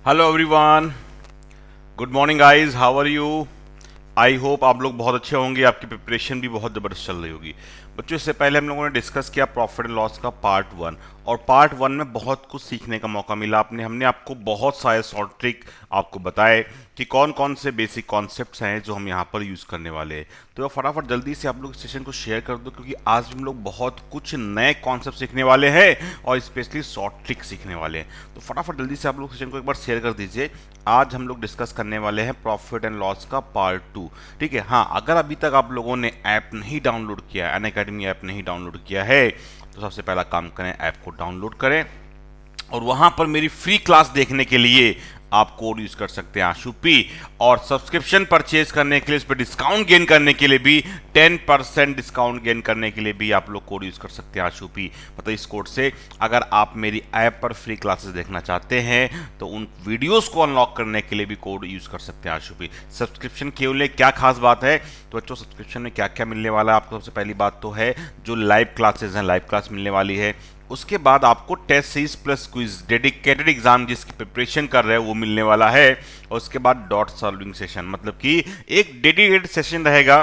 Hello everyone, good morning guys, how are you. I hope आप लोग बहुत अच्छे होंगे, आपकी प्रिपरेशन भी बहुत ज़बरदस्त चल रही होगी। बच्चों, इससे पहले हम लोगों ने डिस्कस किया प्रॉफिट एंड लॉस का पार्ट 1, और पार्ट 1 में बहुत कुछ सीखने का मौका मिला। हमने आपको बहुत सारे शॉर्ट ट्रिक आपको बताए कि कौन कौन से बेसिक कॉन्सेप्ट्स हैं जो हम यहाँ पर यूज़ करने वाले हैं। तो फटाफट जल्दी से आप लोग इस सेशन को शेयर कर दो, क्योंकि आज भी हम लोग बहुत कुछ नए कॉन्सेप्ट सीखने वाले हैं और स्पेशली शॉर्ट ट्रिक सीखने वाले हैं। तो फटाफट जल्दी से आप लोग सेशन को एक बार शेयर कर दीजिए। आज हम लोग डिस्कस करने वाले हैं प्रॉफिट एंड लॉस का पार्ट 2। ठीक है, हाँ, अगर अभी तक आप लोगों ने ऐप नहीं डाउनलोड किया, अनअकैडमी ऐप नहीं डाउनलोड किया है, तो सबसे पहला काम करें, ऐप को डाउनलोड करें और वहां पर मेरी फ्री क्लास देखने के लिए आप कोड यूज कर सकते हैं आशुपी, और सब्सक्रिप्शन परचेज करने के लिए, उस पर डिस्काउंट गेन करने के लिए भी, 10% डिस्काउंट गेन करने के लिए भी आप लोग कोड यूज कर सकते हैं आशुपी। मतलब इस कोड से अगर आप मेरी ऐप पर फ्री क्लासेस देखना चाहते हैं तो उन वीडियोस को अनलॉक करने के लिए भी कोड यूज कर सकते हैं आशुपी। सब्सक्रिप्शन के लिए क्या खास बात है, तो बच्चों सब्सक्रिप्शन में क्या क्या मिलने वाला है आपको। सबसे पहली बात तो है जो लाइव क्लासेस हैं, लाइव क्लास मिलने वाली है। उसके बाद आपको test series plus quiz dedicated exam जिसकी प्रिपरेशन कर रहे हैं वो मिलने वाला है। और उसके बाद डॉट सॉल्विंग सेशन, मतलब कि एक डेडिकेटेड सेशन रहेगा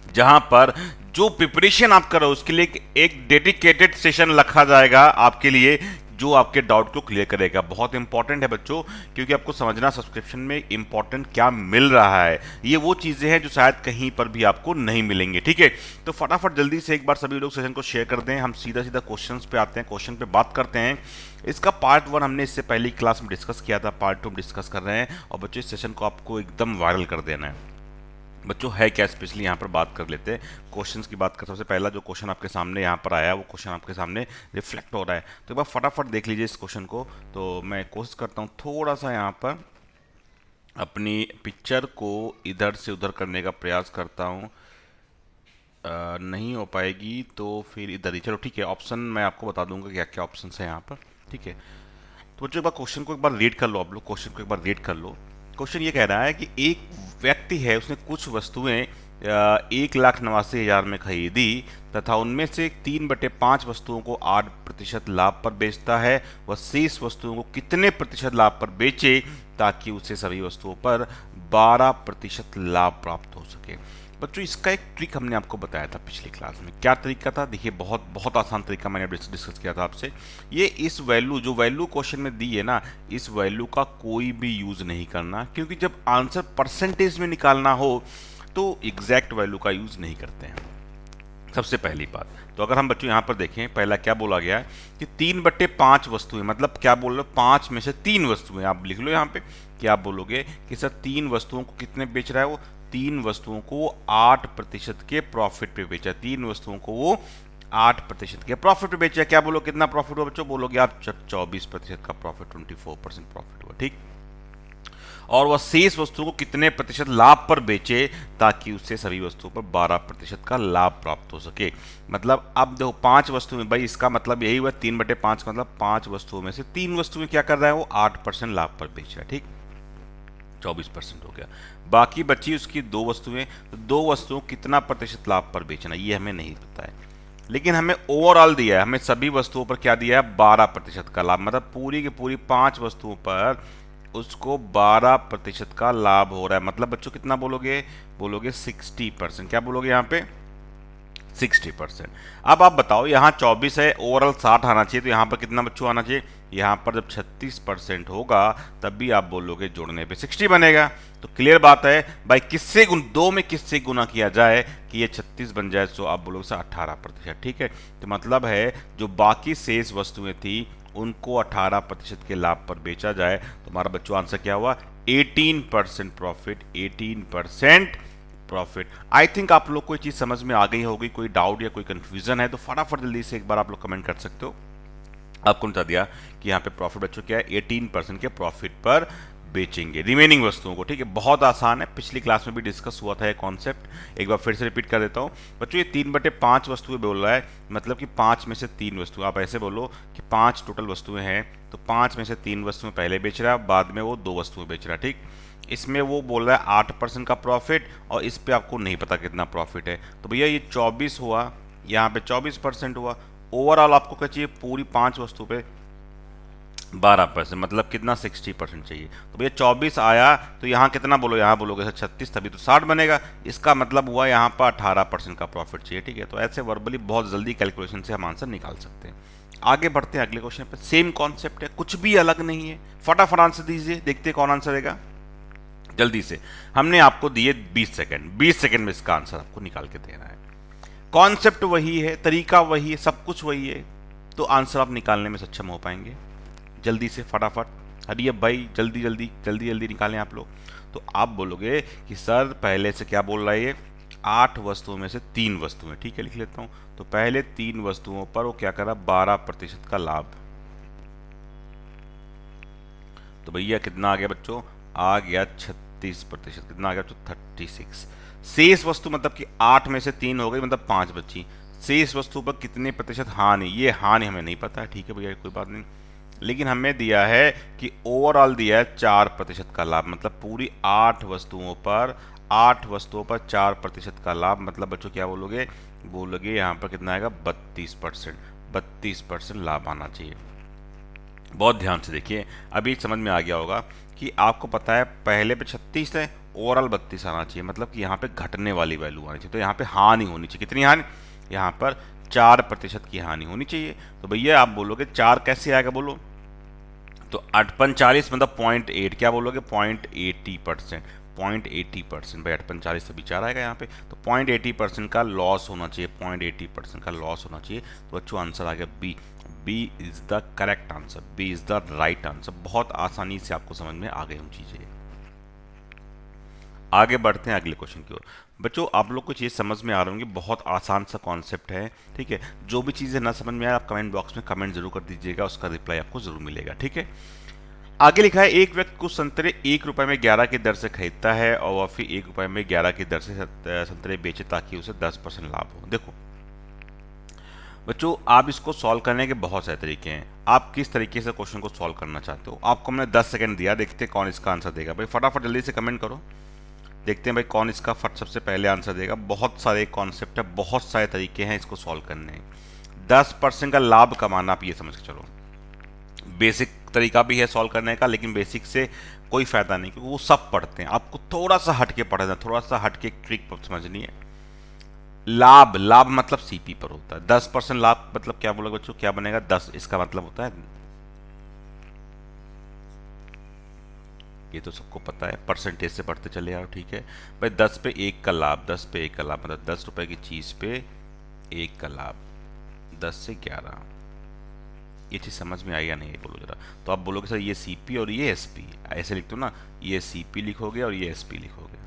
जहां पर जो प्रिपरेशन आप कर रहे हो उसके लिए एक डेडिकेटेड सेशन रखा जाएगा आपके लिए, जो आपके डाउट को क्लियर करेगा। बहुत इंपॉर्टेंट है बच्चों, क्योंकि आपको समझना सब्सक्रिप्शन में इंपॉर्टेंट क्या मिल रहा है। ये वो चीजें हैं जो शायद कहीं पर भी आपको नहीं मिलेंगे। ठीक है, तो फटाफट जल्दी से एक बार सभी लोग सेशन को शेयर कर दें। हम सीधा सीधा क्वेश्चंस पे आते हैं, क्वेश्चन पे बात करते हैं। इसका पार्ट 1 हमने इससे पहली क्लास में डिस्कस किया था, पार्ट 2 हम डिस्कस कर रहे हैं। और बच्चों इस सेशन को आपको एकदम वायरल कर देना है। बच्चों है क्या, स्पेशली यहाँ पर बात कर लेते हैं, क्वेश्चंस की बात कर। सबसे पहला जो क्वेश्चन आपके सामने यहाँ पर आया वो क्वेश्चन आपके सामने रिफ्लेक्ट हो रहा है, तो एक बार फटाफट देख लीजिए इस क्वेश्चन को। तो मैं कोशिश करता हूँ थोड़ा सा यहाँ पर अपनी पिक्चर को इधर से उधर करने का प्रयास करता हूँ। नहीं हो पाएगी तो फिर इधर ही, चलो ठीक है, ऑप्शन मैं आपको बता दूंगा क्या क्या ऑप्शन है यहाँ पर। ठीक है, तो बच्चों एक बार क्वेश्चन को एक बार रीड कर लो, आप लोग क्वेश्चन को एक बार रीड कर लो। क्वेश्चन ये कह रहा है कि एक व्यक्ति है, उसने कुछ वस्तुएं 1,89,000 में खरीदी तथा उनमें से 3/5 वस्तुओं को 8% लाभ पर बेचता है। वह शेष वस्तुओं को कितने प्रतिशत लाभ पर बेचे ताकि उसे सभी वस्तुओं पर 12% लाभ प्राप्त हो सके। बच्चों इसका एक ट्रिक हमने आपको बताया था पिछली क्लास में। क्या तरीका था, देखिए बहुत बहुत आसान तरीका मैंने डिस्कस किया था आपसे। ये इस वैल्यू जो वैल्यू क्वेश्चन में दी है ना, इस वैल्यू का कोई भी यूज नहीं करना, क्योंकि जब आंसर परसेंटेज में निकालना हो तो एग्जैक्ट वैल्यू का यूज नहीं करते हैं, सबसे पहली बात। तो अगर हम बच्चों यहाँ पर देखें, पहला क्या बोला गया है कि 3/5 वस्तुएं, मतलब क्या बोल रहे हो, 5 में से 3 वस्तुएं। आप लिख लो यहाँ पे कि आप बोलोगे कि सर 3 वस्तुओं को कितने बेच रहा है वो, 3 वस्तुओं को 8% के प्रॉफिट पे बेचा, 3 वस्तुओं को वो 8% के प्रॉफिट पे बेचा। क्या बोलो कितना प्रॉफिट हुआ बच्चों, बोलोगे आप 24% का प्रॉफिट, 24% प्रॉफिट हुआ। ठीक, और वह शेष वस्तुओं को कितने प्रतिशत लाभ पर बेचे ताकि उससे सभी वस्तुओं पर 12% का लाभ प्राप्त हो सके। मतलब अब देखो 5 वस्तुएं, भाई इसका मतलब यही हुआ 3/5 मतलब 5 वस्तुओं में से 3 वस्तुएं क्या कर रहा है वो 8% लाभ पर बेच रहा है। ठीक, 24% हो गया। बाकी बची उसकी 2 वस्तुएं, तो 2 वस्तुओं कितना प्रतिशत लाभ पर बेचना ये हमें नहीं पता है, लेकिन हमें ओवरऑल दिया है, हमें सभी वस्तुओं पर क्या दिया है, 12% का लाभ। मतलब पूरी की पूरी 5 वस्तुओं पर उसको 12% का लाभ हो रहा है। मतलब बच्चों कितना बोलोगे, बोलोगे 60%। क्या बोलोगे यहाँ पे, 60%। अब आप बताओ यहाँ 24 है, ओवरऑल 60 आना चाहिए, तो यहाँ पर कितना बच्चों आना चाहिए, यहाँ पर जब 36% होगा तब भी आप बोलोगे जोड़ने पे 60 बनेगा। तो क्लियर बात है भाई, किससे दो में किससे गुना किया जाए कि ये 36 बन जाए, तो आप बोलोगे 18%। ठीक है, तो मतलब है जो बाकी शेष वस्तुएं थी उनको 18% के लाभ पर बेचा जाए, तो हमारा बच्चों आंसर क्या हुआ, 18% प्रॉफिट, 18% प्रॉफिट। आई थिंक आप लोग को ये चीज समझ में आ गई होगी। कोई डाउट या कोई कंफ्यूजन है तो फटाफट जल्दी से एक बार आप लोग कमेंट कर सकते हो। आपको बता दिया कि यहाँ पे प्रॉफिट बच्चों क्या है, 18% के प्रॉफिट पर बेचेंगे रिमेनिंग वस्तुओं को। ठीक है, बहुत आसान है, पिछली क्लास में भी डिस्कस हुआ था ये कॉन्सेप्ट, एक बार फिर से रिपीट कर देता हूँ बच्चों। ये 3/5 वस्तुएं बोल रहा है, मतलब कि 5 में से 3 वस्तुएं। आप ऐसे बोलो कि 5 टोटल वस्तुएं हैं, तो 5 में से 3 वस्तुएं पहले बेच रहा है, बाद में वो 2 वस्तुएं बेच रहा है। ठीक, इसमें वो बोल रहा है 8% का प्रॉफिट, और इस पे आपको नहीं पता कितना प्रॉफिट है, तो भैया ये 24 हुआ, यहाँ पे 24% हुआ। ओवरऑल आपको क्या चाहिए, पूरी 5 वस्तु पे 12%, मतलब कितना, 60% चाहिए। तो भैया 24 आया तो यहाँ कितना बोलो, यहाँ बोलोगे 36, तभी तो 60 बनेगा। इसका मतलब हुआ यहाँ पर 18% का प्रॉफिट चाहिए, ठीक है। तो ऐसे वर्बली बहुत जल्दी कैलकुलेशन से हम आंसर निकाल सकते हैं। आगे बढ़ते हैं अगले क्वेश्चन पे। सेम कॉन्सेप्ट है, कुछ भी अलग नहीं है। फटाफट आंसर दीजिए, देखते हैं कौन आंसर देगा जल्दी से। हमने आपको दिए 20 सेकंड, 20 सेकंड में इसका आंसर आपको निकाल के देना है। कॉन्सेप्ट वही है, तरीका वही है, सब कुछ वही है, तो आंसर आप निकालने में सक्षम हो पाएंगे। जल्दी से फटाफट, हरी अब भाई, जल्दी जल्दी जल्दी जल्दी निकालें आप लोग। तो आप बोलोगे कि सर पहले से क्या बोल रहा है ये, 8 वस्तुओं में से 3 वस्तुएं, ठीक है लिख लेता हूं। तो पहले 3 वस्तुओं पर वो क्या करा, 12% का लाभ। तो भैया कितना आ गया बच्चों, आ गया 36%। कितना आ गया बच्चों, 36। शेष वस्तु मतलब कि 8 में से 3 हो गई, मतलब 5 बची। शेष वस्तु पर कितने प्रतिशत हानि, ये हानि हमें नहीं पता है, ठीक है भैया कोई बात नहीं। लेकिन हमें दिया है कि ओवरऑल दिया है 4% का लाभ, मतलब पूरी 8 वस्तुओं पर 4% का लाभ। मतलब बच्चों क्या बोलोगे, बोलोगे यहाँ पर कितना आएगा, 32%। 32% लाभ आना चाहिए। बहुत ध्यान से देखिए, अभी समझ में आ गया होगा कि आपको पता है पहले पे 36 है, ओवरऑल 32 आना चाहिए, मतलब कि यहाँ पे घटने वाली वैल्यू आनी चाहिए। तो यहाँ पे हानि होनी चाहिए, कितनी हानि, यहाँ पर 4% की हानि होनी चाहिए। तो भैया आप बोलोगे 4 कैसे आएगा, बोलो। तो 8 मतलब 0.8, क्या बोलोगे, 0.80%। 0.80% भाई, 8 से 4 आएगा यहाँ पे। तो 0.80% का लॉस होना चाहिए, 0.80% का लॉस होना चाहिए। तो बच्चों आंसर आ गया B. B is the correct answer, B is the right answer. बहुत आसानी से आपको समझ में आ गई हम चीजें। आगे बढ़ते हैं अगले क्वेश्चन की ओर। बच्चों आप लोग को चीज़ समझ में आ रही होंगी, बहुत आसान सा कॉन्सेप्ट है, ठीक है। जो भी चीज़ें ना समझ में आए आप कमेंट बॉक्स में कमेंट जरूर कर दीजिएगा, उसका रिप्लाई आपको जरूर मिलेगा, ठीक है। आगे लिखा है, एक व्यक्ति कुछ संतरे 1 रुपए में 11 की दर से खरीदता है और वह फिर 1 रुपए में 11 की दर से संतरे बेचे ताकि उसे 10% लाभ हो। देखो बच्चों, आप इसको सॉल्व करने के बहुत सारे तरीके हैं। आप किस तरीके से क्वेश्चन को सॉल्व करना चाहते हो, आपको मैंने 10 सेकंड दिया, देखते हैं कौन इसका आंसर देगा। भाई फटाफट जल्दी से कमेंट करो, देखते हैं भाई कौन इसका फट सबसे पहले आंसर देगा। बहुत सारे कॉन्सेप्ट है, बहुत सारे तरीके हैं इसको सॉल्व करने। 10% का लाभ कमाना, आप ये समझ के चलो। बेसिक तरीका भी है सॉल्व करने का, लेकिन बेसिक से कोई फायदा नहीं, क्योंकि वो सब पढ़ते हैं। आपको थोड़ा सा हटके पढ़ना है, थोड़ा सा हटके ट्रिक समझनी है। लाभ, लाभ मतलब सीपी पर होता है। 10% लाभ मतलब क्या बोलोगे बच्चों, क्या बनेगा, 10, इसका मतलब होता है, ये तो सबको पता है, परसेंटेज से बढ़ते चले आओ, ठीक है भाई। 10 पे 1 का लाभ, 10 पे 1 का लाभ मतलब 10 रुपए की चीज पे 1 का लाभ, 10 से 11। ये चीज समझ में आई या नहीं, बोलो जरा। तो आप बोलोगे सर ये सीपी और ये एसपी, ऐसे लिख दो ना, ये सीपी लिखोगे और ये एसपी लिखोगे।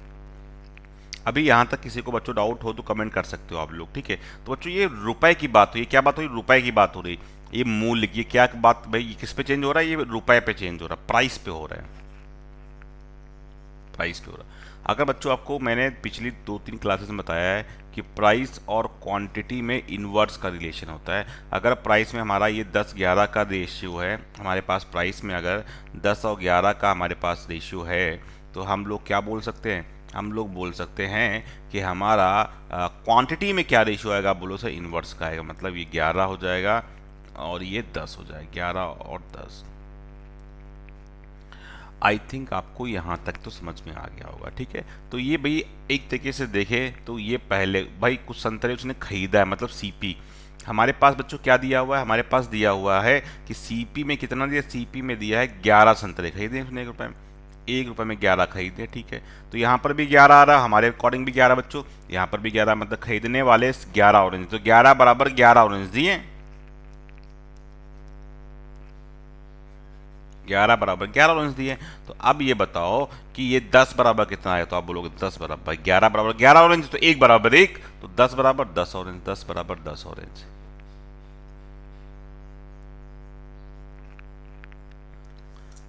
अभी यहाँ तक किसी को बच्चों डाउट हो तो कमेंट कर सकते हो आप लोग, ठीक है। तो बच्चों ये रुपए की बात हुई, क्या बात हुई, रुपए की बात हो रही। ये मूल्य, ये क्या बात भाई, ये किस पे चेंज हो रहा है, ये रुपए पे चेंज हो रहा है, प्राइस पे हो रहा है, प्राइस पे हो रहा है। अगर बच्चों आपको मैंने पिछली 2-3 क्लासेस में बताया है कि प्राइस और क्वांटिटी में इनवर्स का रिलेशन होता है। अगर प्राइस में हमारा ये 10-11 का रेशियो है, हमारे पास प्राइस में अगर 10 और 11 का हमारे पास रेशियो है, तो हम लोग क्या बोल सकते हैं, हम लोग बोल सकते हैं कि हमारा क्वांटिटी में क्या रेशियो आएगा, बोलो सर इनवर्स का आएगा। मतलब ये 11 हो जाएगा और ये 10 हो जाएगा, 11 और 10। आई थिंक आपको यहाँ तक तो समझ में आ गया होगा, ठीक है। तो ये भाई एक तरीके से देखे तो ये पहले भाई कुछ संतरे उसने खरीदा है, मतलब सीपी। हमारे पास बच्चों क्या दिया हुआ है, हमारे पास दिया हुआ है कि सीपी में कितना दिया, सीपी में दिया है 11 संतरे खरीदे उसने 1 रुपए में, 1 रुपए में 11 खरीदे, ठीक है। तो यहाँ पर भी 11 आ रहा, हमारे अकॉर्डिंग भी 11 बच्चों, यहाँ पर भी 11, मतलब खरीदने वाले 11 ऑरेंज, तो 11 बराबर 11 ऑरेंज दिए, 11 बराबर 11 ऑरेंज दिए। तो अब ये बताओ कि ये 10 बराबर कितना है, तो आप बोलोगे 10 बराबर 11 बराबर 11 ऑरेंज, तो 1 बराबर 1, तो 10 बराबर 10 ऑरेंज, 10 बराबर 10 ऑरेंज।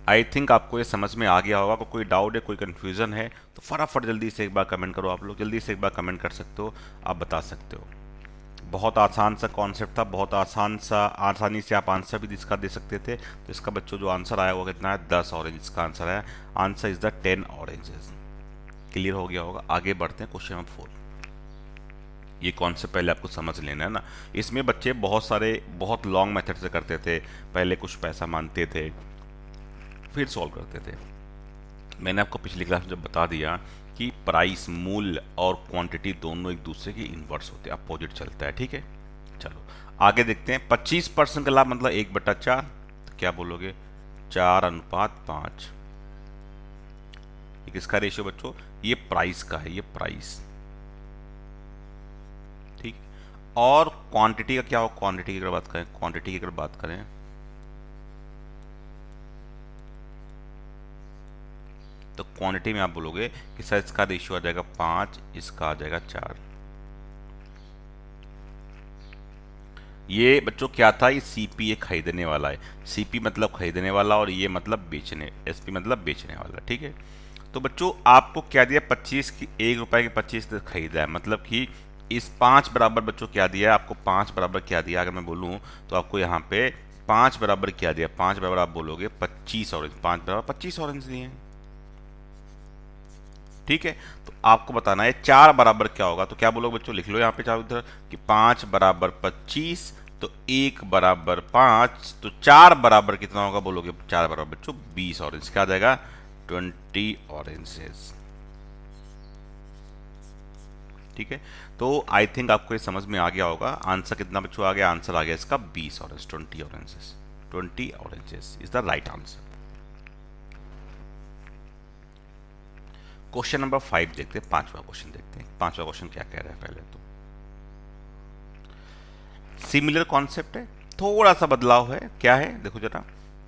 आई थिंक आपको ये समझ में आ गया होगा। कोई डाउट है, कोई कंफ्यूजन है तो फटाफट जल्दी से एक बार कमेंट करो, आप लोग जल्दी से एक बार कमेंट कर सकते हो, आप बता सकते हो। बहुत आसान सा कॉन्सेप्ट था, बहुत आसान सा, आसानी से आप आंसर भी इसका दे सकते थे। तो इसका बच्चों जो आंसर आया वो कितना है, 10 ऑरेंज इसका आंसर है। Answer is the 10 oranges. Clear हो गया होगा। आगे बढ़ते हैं क्वेश्चन नंबर 4। ये कॉन्सेप्ट पहले आपको समझ लेना है ना। इसमें बच्चे बहुत सारे बहुत लॉन्ग मेथड से करते थे, पहले कुछ पैसा मानते थे फिर सॉल्व करते थे। मैंने आपको पिछली क्लास में जब बता दिया कि प्राइस, मूल्य और क्वांटिटी दोनों एक दूसरे के इन्वर्स होते हैं, अपोजिट चलता है, ठीक है। चलो आगे देखते हैं। 25% का लाभ मतलब 1/4, तो क्या बोलोगे 4:5। ये किसका रेशियो बच्चों, ये प्राइस का है, ये प्राइस, ठीक। और क्वांटिटी का क्या हो, क्वांटिटी की अगर बात करें, क्वांटिटी की अगर बात करें तो क्वांटिटी में आप बोलोगे कि सर इसका रेशियो आ जाएगा 5, इसका आ जाएगा 4। ये बच्चों क्या था, ये सीपी खरीदने वाला है, सीपी मतलब खरीदने वाला और ये मतलब बेचने, एसपी मतलब बेचने वाला, ठीक है। तो बच्चों आपको क्या दिया, 25 की, 1 रुपए के 25 खरीदा है, मतलब कि इस 5 बराबर बच्चों क्या दिया आपको, 5 बराबर क्या दिया, अगर मैं बोलूँ तो आपको यहाँ पे 5 बराबर क्या दिया, 5 बराबर आप बोलोगे 25 ऑरेंज, 5 बराबर 25 ऑरेंज दिए हैं, ठीक है। तो आपको बताना है 4 बराबर क्या होगा, तो क्या बोलोगे बच्चों, लिख लो यहाँ पे चारों उधर कि 5 बराबर 25, तो 1 बराबर 5, तो 4 बराबर कितना होगा, बोलोगे 4 बराबर बच्चों 20 ऑरेंज, क्या आ जाएगा 20 ऑरेंजेस, ठीक है। तो आई थिंक आपको ये समझ में आ गया होगा। आंसर कितना बच्चों आ गया, आंसर आ गया इसका 20 orange, 20 oranges, 20 oranges is the right answer. Question number 5 देखते हैं, पांचवा क्वेश्चन देखते हैं, पांचवा क्वेश्चन क्या कह रहा है पहले तो। सिमिलर कॉन्सेप्ट है, थोड़ा सा बदलाव है, क्या है देखो जरा।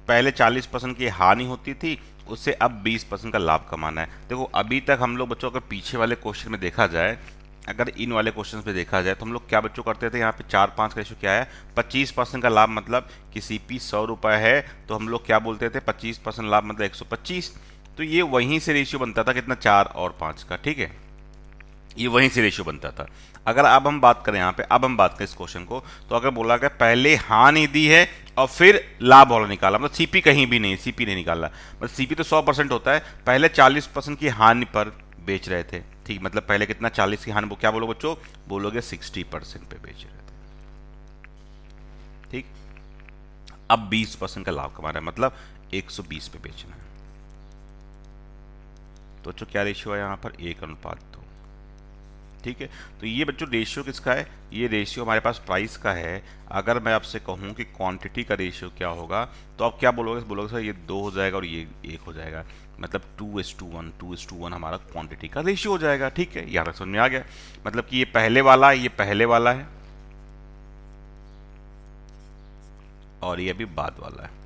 पहले 40% की हानि होती थी, उससे अब 20% का लाभ कमाना है। देखो अभी तक हम लोग बच्चों अगर पीछे वाले क्वेश्चन में देखा जाए, अगर इन वाले क्वेश्चन पे देखा जाए तो हम लोग क्या बच्चों करते थे, यहाँ पे 4-5 का रेशो क्या है, 25% का लाभ मतलब किसी पी 100 रुपए है तो हम लोग क्या बोलते थे, 25% लाभ मतलब 125। तो ये वहीं से रेशियो बनता था कितना, 4 और 5 का, ठीक है, ये वहीं से रेशियो बनता था। अगर अब हम बात करें यहाँ पे, अब हम बात करें इस क्वेश्चन को, तो अगर बोला गया पहले हानि दी है और फिर लाभ वाला निकाला, मतलब सीपी कहीं भी नहीं, सीपी नहीं निकाला, मतलब सीपी तो 100% होता है, पहले 40% की हानि पर बेच रहे थे, ठीक, मतलब पहले कितना 40 की हानि, वो क्या बोलो बच्चों, बोलोगे 60% पे बेच रहे थे, ठीक। अब 20% का लाभ कमा रहा है, मतलब 120 पे बेचना है। तो बच्चों क्या रेशियो है यहाँ पर, 1:2, ठीक है। तो ये बच्चों रेशियो किसका है, ये रेशियो हमारे पास प्राइस का है। अगर मैं आपसे कहूँ कि क्वांटिटी का रेशियो क्या होगा, तो आप क्या बोलोगे, बोलोगे सर ये 2 हो जाएगा और ये 1 हो जाएगा, मतलब 2:1, 2:1 हमारा क्वांटिटी का रेशियो हो जाएगा, ठीक है। यहाँ तक समझ में आ गया, मतलब कि ये पहले वाला है, ये पहले वाला है और ये अभी बाद वाला है,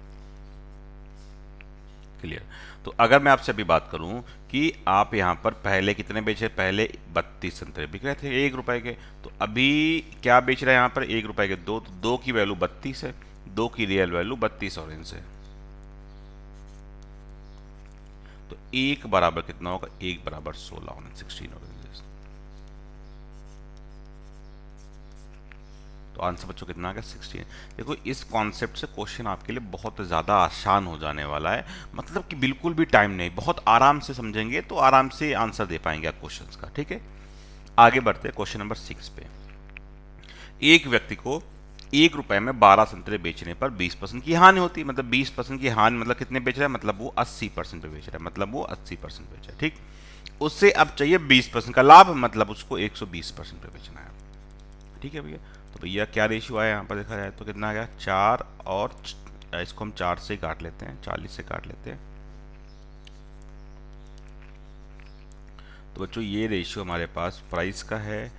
क्लियर। तो अगर मैं आपसे अभी बात करूं कि आप यहां पर पहले कितने बेचे, पहले 32 संतरे बिक रहे थे 1 रुपए के, तो अभी क्या बेच रहे हैं यहां पर, 1 रुपए के 2, तो 2 की वैल्यू 32 है, 2 की रियल वैल्यू 32 ऑरेंज है, तो 1 बराबर कितना होगा, 1 बराबर 16 ऑरेंज, 16 ऑरेंजेस। तो आंसर बच्चों कितना आ गया, 16। देखो इस कॉन्सेप्ट से क्वेश्चन आपके लिए बहुत ज़्यादा आसान हो जाने वाला है, मतलब कि बिल्कुल भी टाइम नहीं, बहुत आराम से समझेंगे तो आराम से आंसर दे पाएंगे आप क्वेश्चंस का, ठीक है। आगे बढ़ते हैं क्वेश्चन नंबर 6 पे। एक व्यक्ति को 1 रुपए में 12 संतरे बेचने पर 20% की हानि होती है, मतलब 20% की हानि मतलब कितने बेच रहा है, मतलब वो 80% पे बेच रहा है, मतलब वो 80% बेच रहा है, ठीक। उससे अब चाहिए 20% का लाभ, मतलब उसको 120% पे बेचना है, ठीक है भैया। तो भैया क्या रेशियो आया यहाँ पर देखा जाए तो कितना आ गया, 4 और इसको हम 4 से काट लेते हैं, 40 से काट लेते हैं, तो बच्चों ये रेशियो हमारे पास प्राइस का है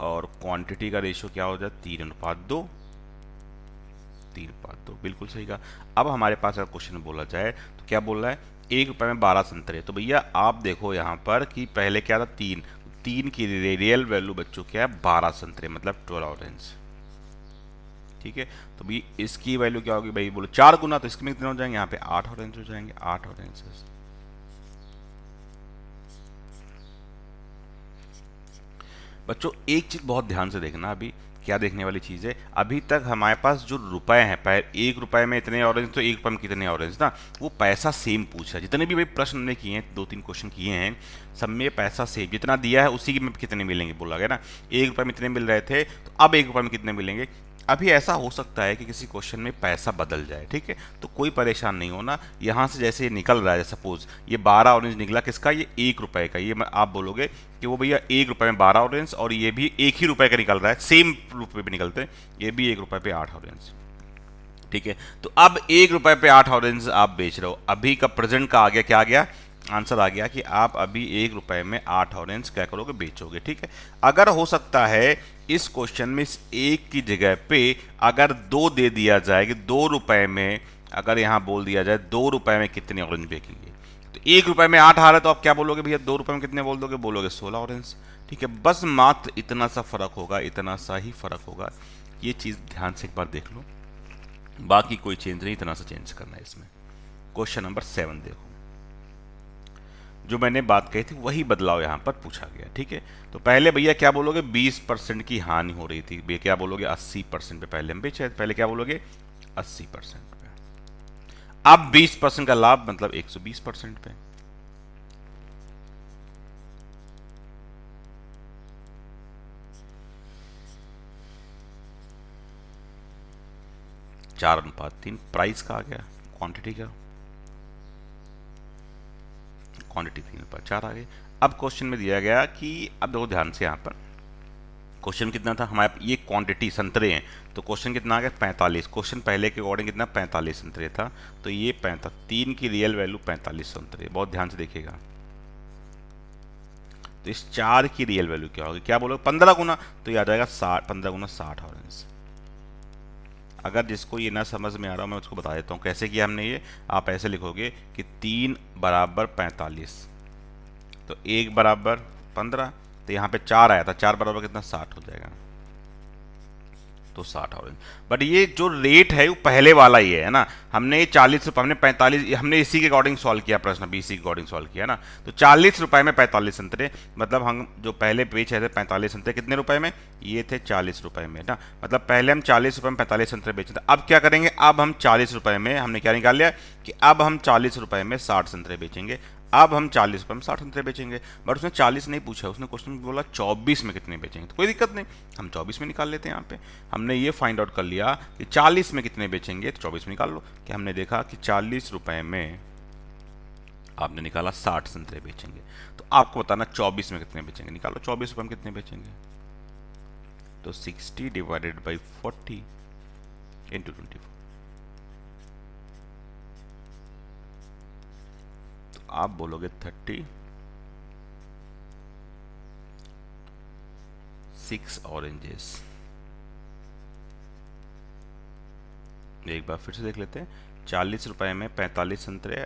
और क्वांटिटी का रेशियो क्या हो जाए, 3:2, 3:2, बिल्कुल सही का। अब हमारे पास अगर क्वेश्चन बोला जाए तो क्या बोल रहा है, 1 रुपए में 12 संतरे, तो भैया आप देखो यहाँ पर कि पहले क्या था, 3, 3 की रियल वैल्यू बच्चों क्या है, 12 संतरे मतलब 12 ऑरेंज, ठीक है। तो भाई इसकी वैल्यू क्या होगी, भाई बोलो 4 गुना, तो इसमें कितने हो जाएंगे, यहाँ पे 8 ऑरेंज हो जाएंगे, 8 ऑरेंज। बच्चों एक चीज बहुत ध्यान से देखना अभी, क्या देखने वाली चीज़ है, अभी तक हमारे पास जो रुपए हैं, पहले 1 रुपए में इतने ऑरेंज तो 1 रुपए में कितने ऑरेंज ना, वो पैसा सेम पूछा। जितने भी भाई प्रश्न हमने किए हैं, 2-3 क्वेश्चन किए हैं, सब में पैसा सेम जितना दिया है उसी में कितने मिलेंगे बोला गया ना। 1 रुपए में इतने मिल रहे थे, तो अब 1 रुपए में कितने मिलेंगे। अभी ऐसा हो सकता है कि किसी क्वेश्चन में पैसा बदल जाए, ठीक है, तो कोई परेशान नहीं होना। यहाँ से जैसे ये निकल रहा है, सपोज ये 12 ऑरेंज निकला, किसका, ये 1 रुपए का, ये आप बोलोगे कि वो भैया 1 रुपए में 12 ऑरेंज, और ये भी 1 ही रुपए का निकल रहा है, सेम रुपए पे निकलते हैं, ये भी 1 रुपए पे 8 ऑरेंज, ठीक है। तो अब 1 रुपए पे 8 ऑरेंज आप बेच रहे हो, अभी का प्रेजेंट का आ गया, क्या आ गया, आंसर आ गया कि आप अभी 1 रुपए में 8 ऑरेंज क्या करोगे, बेचोगे, ठीक है। अगर हो सकता है इस क्वेश्चन में इस एक की जगह पे अगर 2 दे दिया जाए कि 2 रुपए में, अगर यहां बोल दिया जाए 2 रुपए में कितने ऑरेंज बेचेंगे, तो 1 रुपए में 8 आ रहा है, तो आप क्या बोलोगे भैया, 2 रुपए में कितने बोल दोगे, बोलोगे 16 ऑरेंज, ठीक है। बस मात्र इतना सा फर्क होगा, इतना सा ही फर्क होगा, ये चीज ध्यान से एक बार देख लो, बाकी कोई चेंज नहीं, इतना सा चेंज करना है इसमें। क्वेश्चन नंबर 7 देखो, जो मैंने बात कही थी वही बदलाव यहां पर पूछा गया, ठीक है। तो पहले भैया क्या बोलोगे, 20% की हानि हो रही थी, भैया क्या बोलोगे, 80% पे पहले हम बेचे, पहले क्या बोलोगे, 80% पे। अब 20% का लाभ मतलब 120% पे। चार अनुपात 3 प्राइस का आ गया, क्वांटिटी का, क्वांटिटी 3/4 आ गई। अब क्वेश्चन में दिया गया कि, अब देखो ध्यान से, यहां पर क्वेश्चन कितना था हमारे, ये क्वांटिटी संतरे हैं, तो क्वेश्चन कितना आ गया, 45। क्वेश्चन पहले के अकॉर्डिंग कितना, 45 संतरे था, तो ये 3 की रियल वैल्यू 45 संतरे, बहुत ध्यान से देखिएगा। तो इस 4 की रियल वैल्यू क्या होगी, क्या बोलोगे, 15 गुना, तो ये आ जाएगा 60, 15 गुना 60 ऑरेंज। अगर जिसको ये ना समझ में आ रहा हो, मैं उसको बता देता हूँ कैसे किया हमने ये। आप ऐसे लिखोगे कि 3 बराबर 45, तो 1 बराबर 15, तो यहाँ पे 4 आया था, 4 बराबर कितना, 60 हो जाएगा, तो 60 ऑरेंज। बट ये जो रेट है वो पहले वाला ही है ना, हमने 40 रुपये, हमने 45, हमने इसी के अकॉर्डिंग सॉल्व किया प्रश्न, भी इसी के अकॉर्डिंग सॉल्व किया ना। तो 40 रुपये में 45 संतरे, मतलब हम जो पहले बेच रहे थे 45 संतरे कितने रुपए में, ये थे 40 रुपये में ना, मतलब पहले हम 40 रुपये में 45 संतरे बेचे थे। अब क्या करेंगे, अब हम 40 रुपये में, हमने क्या निकाल लिया कि अब हम 40 रुपये में 60 संतरे बेचेंगे, अब हम 40 रुपये में 60 संतरे बेचेंगे। बट उसने 40 नहीं पूछा, उसने क्वेश्चन में बोला 24 में कितने बेचेंगे, तो कोई दिक्कत नहीं, हम 24 में निकाल लेते हैं। यहाँ पे हमने ये फाइंड आउट कर लिया कि 40 में कितने बेचेंगे, तो 24 में निकाल लो, कि हमने देखा कि 40 रुपये में आपने निकाला 60 संतरे बेचेंगे, तो आपको बताना 24 में कितने बेचेंगे, निकालो 24 रुपये में कितने बेचेंगे, तो 60 डिवाइडेड बाई 40 इंटू 24, तो आप बोलोगे 36 ऑरेंजेस। एक बार फिर से देख लेते हैं, 40 रुपये में 45 संतरे,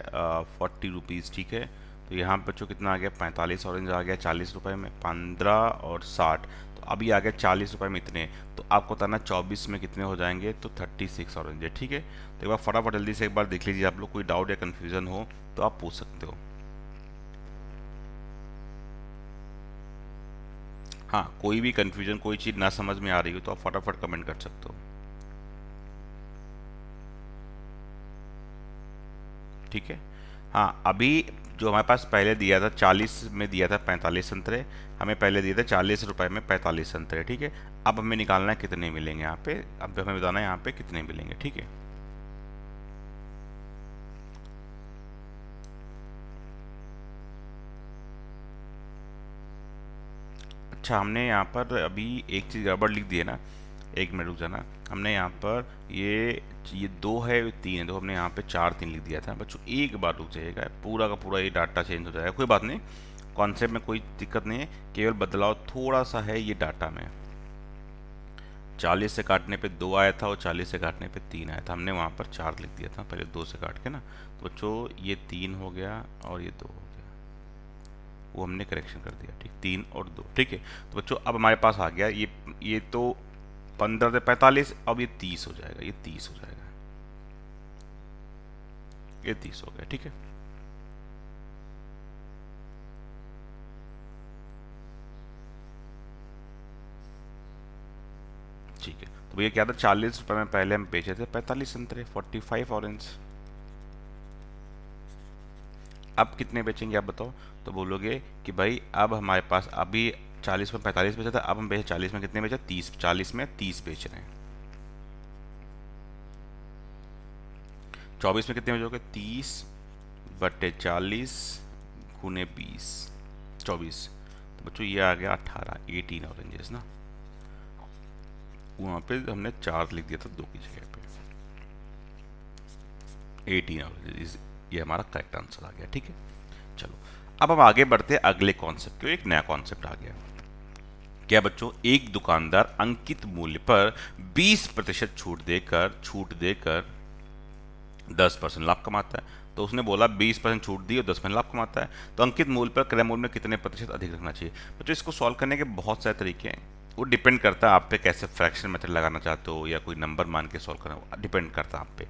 40 रुपीज़, ठीक है। तो यहाँ पर जो कितना आ गया, 45 ऑरेंज आ गया 40 रुपये में, 15 और 60, तो अभी आ गया 40 रुपये में इतने, तो आपको बताना 24 में कितने हो जाएंगे, तो 36 ऑरेंज है, ठीक है। तो एक बार फटाफट जल्दी से एक बार देख लीजिए, आप लोग कोई डाउट या कन्फ्यूजन हो तो आप पूछ सकते हो। हाँ, कोई भी कन्फ्यूजन, कोई चीज़ ना समझ में आ रही हो तो आप फटाफट कमेंट कर सकते हो, ठीक है। हाँ, अभी जो हमारे पास पहले दिया था 40 में दिया था 45 संतरे, हमें पहले दिए थे 40 रुपये में 45 संतरे, ठीक है। अब हमें निकालना है कितने मिलेंगे यहाँ पे, अब हमें बताना है यहाँ पे कितने मिलेंगे, ठीक है। अच्छा, हमने यहाँ पर अभी एक चीज़ गड़बड़ लिख दी है ना, एक मिनट रुक जाना, हमने यहाँ पर ये 2 है, ये 3 है, तो हमने यहाँ पे 4 3 लिख दिया था बच्चों, एक बार रुक जाइएगा, पूरा का पूरा ये डाटा चेंज हो जाएगा, कोई बात नहीं, कॉन्सेप्ट में कोई दिक्कत नहीं है, केवल बदलाव थोड़ा सा है ये डाटा में। 40 से काटने पे 2 आया था और 40 से काटने पे 3 आया था, हमने वहाँ पर 4 लिख दिया था पहले 2 से काट के ना, तो बच्चों ये 3 हो गया और ये 2 हो गया, वो हमने करेक्शन कर दिया, ठीक, 3 और 2, ठीक है। तो बच्चों अब हमारे पास आ गया ये तो 15 से 45, अब ये 30 हो जाएगा, ये 30 हो जाएगा, ये 30 हो गया, ठीक है। ठीक है, तो भैया क्या था, 40 रुपए में पहले हम बेचे थे 45 संतरे, 45 ऑरेंज। अब कितने बेचेंगे आप बताओ? तो बोलोगे कि भाई अब हमारे पास अभी 40 में 45 बेचा था, अब हम बेचे 40 में कितने बेचा, 30, 40 में 30 बेच रहे हैं। 24 में कितने बेचोगे, 30/40 गुने 20, 24। तो बच्चों ये आ गया 18, 18 ऑरेंजेस ना। वहाँ पे हमने 4 लिख दिया था 2 की जगह पे, 18 ऑरेंजेस, ये हमारा करेक्ट आंसर आ गया। ठीक है, चलो अब हम आगे बढ़ते हैं अगले कॉन्सेप्ट को, एक नया कॉन्सेप्ट आ गया। क्या बच्चों, एक दुकानदार अंकित मूल्य पर 20% छूट देकर 10% लाभ कमाता है। तो उसने बोला 20% छूट दी और 10% लाभ कमाता है, तो अंकित मूल्य पर क्रय मूल्य में कितने प्रतिशत अधिक रखना चाहिए? बच्चों इसको सॉल्व करने के बहुत सारे तरीके हैं, वो डिपेंड करता है आप पे कैसे फ्रैक्शन मेथड लगाना चाहते हो या कोई नंबर मान के सॉल्व करना, डिपेंड करता है आप पे।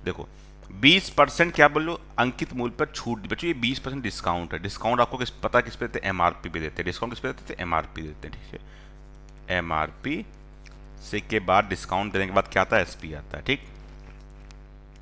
देखो 20% क्या बोलो, अंकित मूल्य पर छूट। बच्चों ये 20% डिस्काउंट है। डिस्काउंट आपको किस पता किस पे देते हैं, एमआरपी पे देते हैं। डिस्काउंट किस पे देते हैं, एमआरपी देते हैं। ठीक है, एमआरपी से के बाद डिस्काउंट देने के बाद क्या आता है, एसपी आता है। ठीक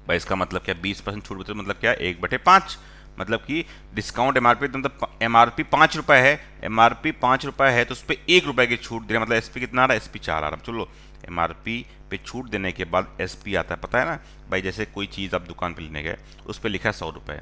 भाई, इसका मतलब क्या, 20% छूट बचे मतलब क्या, 1/5। मतलब कि डिस्काउंट एमआरपी, मतलब एमआरपी 5 रुपए है, एमआरपी 5 रुपए है, तो उस पर 1 रुपए की छूट दे रहा, मतलब एसपी कितना आ रहा है, एसपी 4 आ रहा है। चलो एमआरपी पे छूट देने के बाद एसपी आता है, पता है ना भाई, जैसे कोई चीज़ आप दुकान पे लेने गए, उस पर लिखा है 100 रुपए,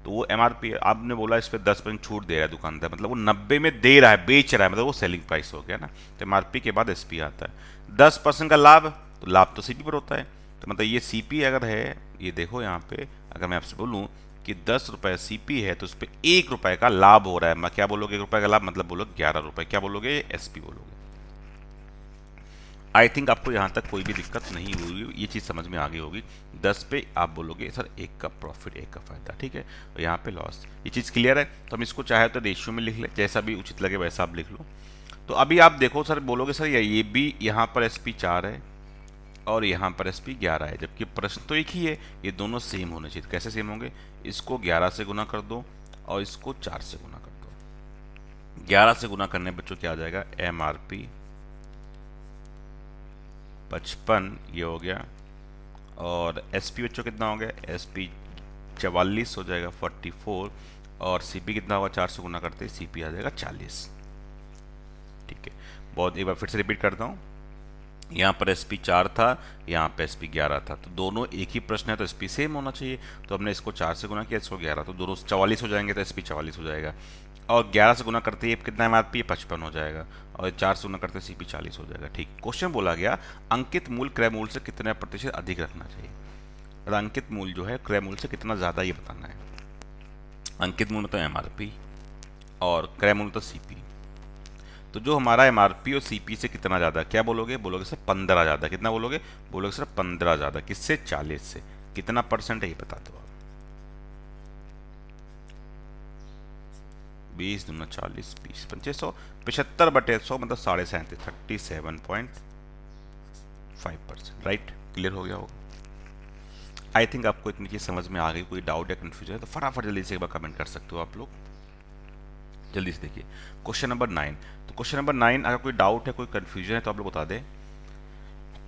तो वो एमआरपी आपने बोला इस पर 10% छूट दे रहा है दुकानदार, मतलब वो 90 में दे रहा है, बेच रहा है, मतलब वो सेलिंग प्राइस हो गया ना। तो एमआरपी के बाद एसपी आता है। 10% का लाभ, तो लाभ तो सीपी पर होता है, तो मतलब ये सीपी अगर है, ये देखो यहाँ पे अगर मैं आपसे बोलूँ कि 10 रुपए सीपी है, तो उस पर 1 रुपए का लाभ हो रहा है। मैं क्या बोलोगे, 1 रुपए का लाभ मतलब बोलो 11 रुपए, क्या बोलोगे, एसपी बोलोगे। आई थिंक आपको यहाँ तक कोई भी दिक्कत नहीं हुई, ये चीज़ समझ में आ गई होगी। 10 पे आप बोलोगे सर 1 का प्रॉफिट 1 का फायदा, ठीक है, और यहाँ पे लॉस, ये चीज़ क्लियर है। तो हम इसको चाहे तो रेशियो में लिख ले, जैसा भी उचित लगे वैसा आप लिख लो। तो अभी आप देखो सर, बोलोगे सर ये भी यहाँ पर एसपी 4 है और यहाँ पर एसपी 11 है, जबकि प्रश्न तो एक ही है, ये दोनों सेम होने चाहिए। कैसे सेम होंगे, इसको 11 से गुना कर दो और इसको 4 से गुना कर दो। 11 से गुना करने बच्चों क्या आ जाएगा, एमआरपी 55 ये हो गया, और एसपी बच्चों कितना हो गया, एसपी 44 हो जाएगा 44, और सीपी कितना होगा, 4 से गुना करते सीपी आ जाएगा 40। ठीक है, बहुत, एक बार फिर से रिपीट करता हूँ, यहाँ पर एसपी 4 था, यहाँ पे एसपी 11 था, तो दोनों एक ही प्रश्न है, तो एसपी सेम होना चाहिए। तो हमने इसको 4 से गुना किया, इसको 11, तो दोनों 44 हो जाएंगे, तो एसपी 44 हो जाएगा। और 11 से गुना करते ही कितना एमआरपी, 55 हो जाएगा, और 4 से गुना करते सीपी 40 हो जाएगा। ठीक, क्वेश्चन बोला गया अंकित मूल्य क्रय मूल्य से कितने प्रतिशत अधिक रखना चाहिए। और अंकित मूल्य जो है क्रय मूल्य से कितना ज़्यादा, ये बताना है। अंकित मूल्य तो एमआरपी और क्रय मूल्य तो सीपी, तो जो हमारा एमआरपी और सीपी से कितना ज़्यादा, क्या बोलोगे, बोलोगे सर 15 ज़्यादा। कितना बोलोगे, बोलोगे सर 15 ज़्यादा, किससे, 40 से। कितना परसेंट है ये बता दो आप, 20 दूना 40, 20 2500, 75/100 मतलब 37.5, 37.5%। राइट, क्लियर हो गया होगा। आई थिंक आपको इतनी चीज़ समझ में आ गई। कोई डाउट या कन्फ्यूजन है तो फटाफट जल्दी से एक बार कमेंट कर सकते हो आप लोग। जल्दी से देखिए क्वेश्चन नंबर 9। तो क्वेश्चन नंबर 9, अगर कोई डाउट है कोई कन्फ्यूजन है तो आप लोग बता दें।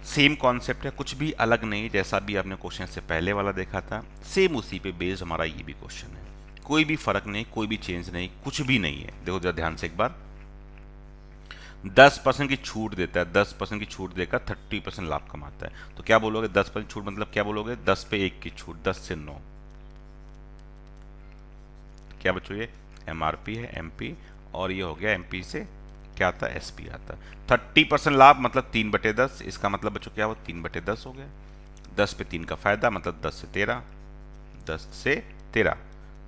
सेम कॉन्सेप्ट है, कुछ भी अलग नहीं, जैसा भी आपने क्वेश्चन से पहले वाला देखा था सेम उसी पे बेस्ड हमारा ये भी क्वेश्चन है। कोई भी फर्क नहीं, कोई भी चेंज नहीं, कुछ भी नहीं है। देखो जरा ध्यान से एक बार, 10% की छूट देता है, 10% की छूट देकर 30% लाभ कमाता है। तो क्या बोलोगे, 10% छूट मतलब क्या बोलोगे, 10 पे 1 की छूट, 10 से 9। क्या बच्चों, ये एमआरपी है, एमपी, और ये हो गया एमपी से क्या आता है, एसपी आता है। 30% लाभ मतलब 3/10, इसका मतलब बच्चों क्या हो, 3/10 हो गया। 10 पे 3 का फायदा मतलब 10 से 13, 10 से 13,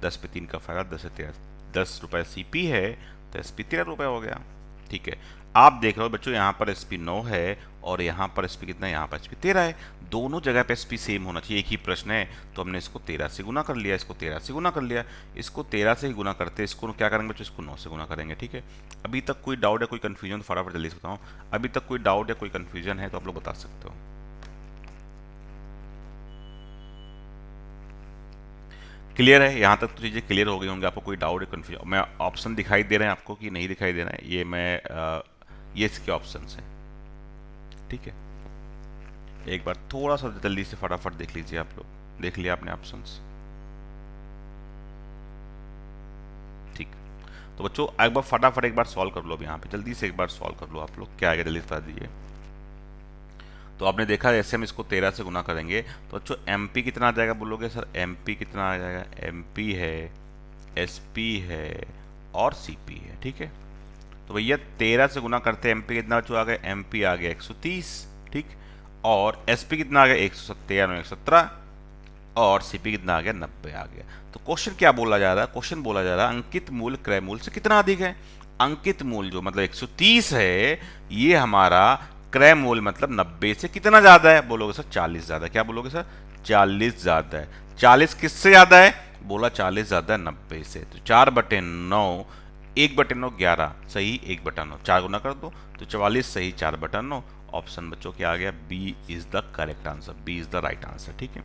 10 पे 3 का फायदा 10 से 13, 10 रुपये सीपी है तो एसपी 13 रुपये हो गया। ठीक है, आप देख रहे हो बच्चों यहाँ पर एसपी 9 है और यहाँ पर एसपी कितना है, यहाँ पर एसपी 13 है। दोनों जगह पे एसपी सेम होना चाहिए, एक ही प्रश्न है, तो हमने इसको 13 से गुना कर लिया, इसको 13 से गुना कर लिया, इसको 13 से ही गुना करते, इसको क्या करेंगे बच्चों, इसको 9 से गुना करेंगे। ठीक है, अभी तक कोई डाउट या कोई कन्फ्यूजन, तो फटाफट जल्दी से बताऊँ, अभी तक कोई डाउट या कोई कन्फ्यूजन है तो आप लोग बता सकते हो। क्लियर है, यहाँ तक तो चीज़ें क्लियर हो गई होंगी। आपको कोई डाउट या कन्फ्यूजन, मैं ऑप्शन दिखाई दे रहे हैं आपको कि नहीं दिखाई दे रहा है, ये मैं ये इसके ऑप्शन हैं। ठीक है। एक बार थोड़ा सा जल्दी से फटाफट देख लीजिए आप लोग। देख लिया आपने ऑप्शंस? ठीक। तो बच्चों एक बार फटाफट एक बार सॉल्व कर लो। अब यहाँ पे जल्दी से एक बार सॉल्व कर लो आप लोग। क्या आएगा जल्दी से बता दीजिए। तो आपने देखा ऐसे हम इसको 13 से गुना करेंगे तो बच्चों एमपी कितना आ जाएगा बोलोगे सर? एमपी कितना आ जाएगा? एमपी है, एसपी है और सीपी है। ठीक है। तो भैया 13 से गुना करते हैं एमपी कितना बच्चों आ गया? एमपी आ गया 130। ठीक। और एसपी कितना आ गया? 117 117। और सीपी कितना आ गया? 90 आ गया। तो क्वेश्चन क्या बोला जा रहा है? क्वेश्चन बोला जा रहा है अंकित मूल्य क्रय मूल्य से कितना अधिक है। अंकित मूल्य जो मतलब 130 है, ये हमारा क्रय मूल्य मतलब 90 से कितना ज्यादा है? बोलोगे सर 40 ज्यादा। क्या बोलोगे सर? 40 ज्यादा है। 40 किससे ज्यादा है? बोला 40 ज्यादा है 90 से। तो 4/9, 1/9 11 सही, 1/9 4 गुना कर दो तो 44 सही 4/9। ऑप्शन बच्चों क्या आ गया? B is the correct answer. B is the right answer. ठीक है।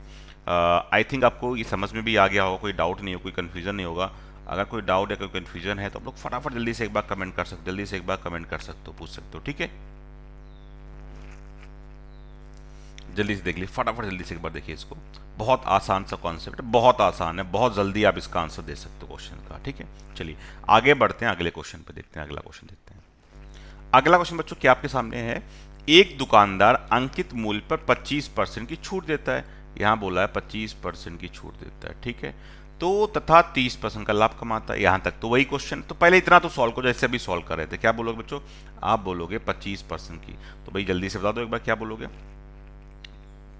आई थिंक आपको ये समझ में भी आ गया होगा, कोई डाउट नहीं हो, कोई कन्फ्यूजन नहीं होगा। अगर कोई डाउट या कोई कन्फ्यूजन है तो आप लोग फटाफट जल्दी से एक बार कमेंट कर सकते हो, जल्दी से एक बार कमेंट कर सकते हो, पूछ सकते हो। ठीक है। जल्दी से देख लीजिए फटाफट, जल्दी से एक बार देखिए इसको। बहुत आसान सा कॉन्सेप्ट है, बहुत आसान है, बहुत जल्दी आप इसका आंसर दे सकते हो क्वेश्चन का। ठीक है। चलिए आगे बढ़ते हैं, अगले क्वेश्चन पे देखते हैं। अगला क्वेश्चन देखते हैं। अगला क्वेश्चन बच्चों क्या आपके सामने है? एक दुकानदार अंकित मूल्य पर 25% की छूट देता है। यहां बोला है 25% की छूट देता है। ठीक है। तो तथा 30% का लाभ कमाता है। यहां तक तो वही क्वेश्चन। तो पहले इतना तो सॉल्व करो जैसे अभी सॉल्व कर रहे थे। क्या बोलोगे बच्चों? आप बोलोगे 25% की। तो भाई जल्दी से बता दो एक बार क्या बोलोगे?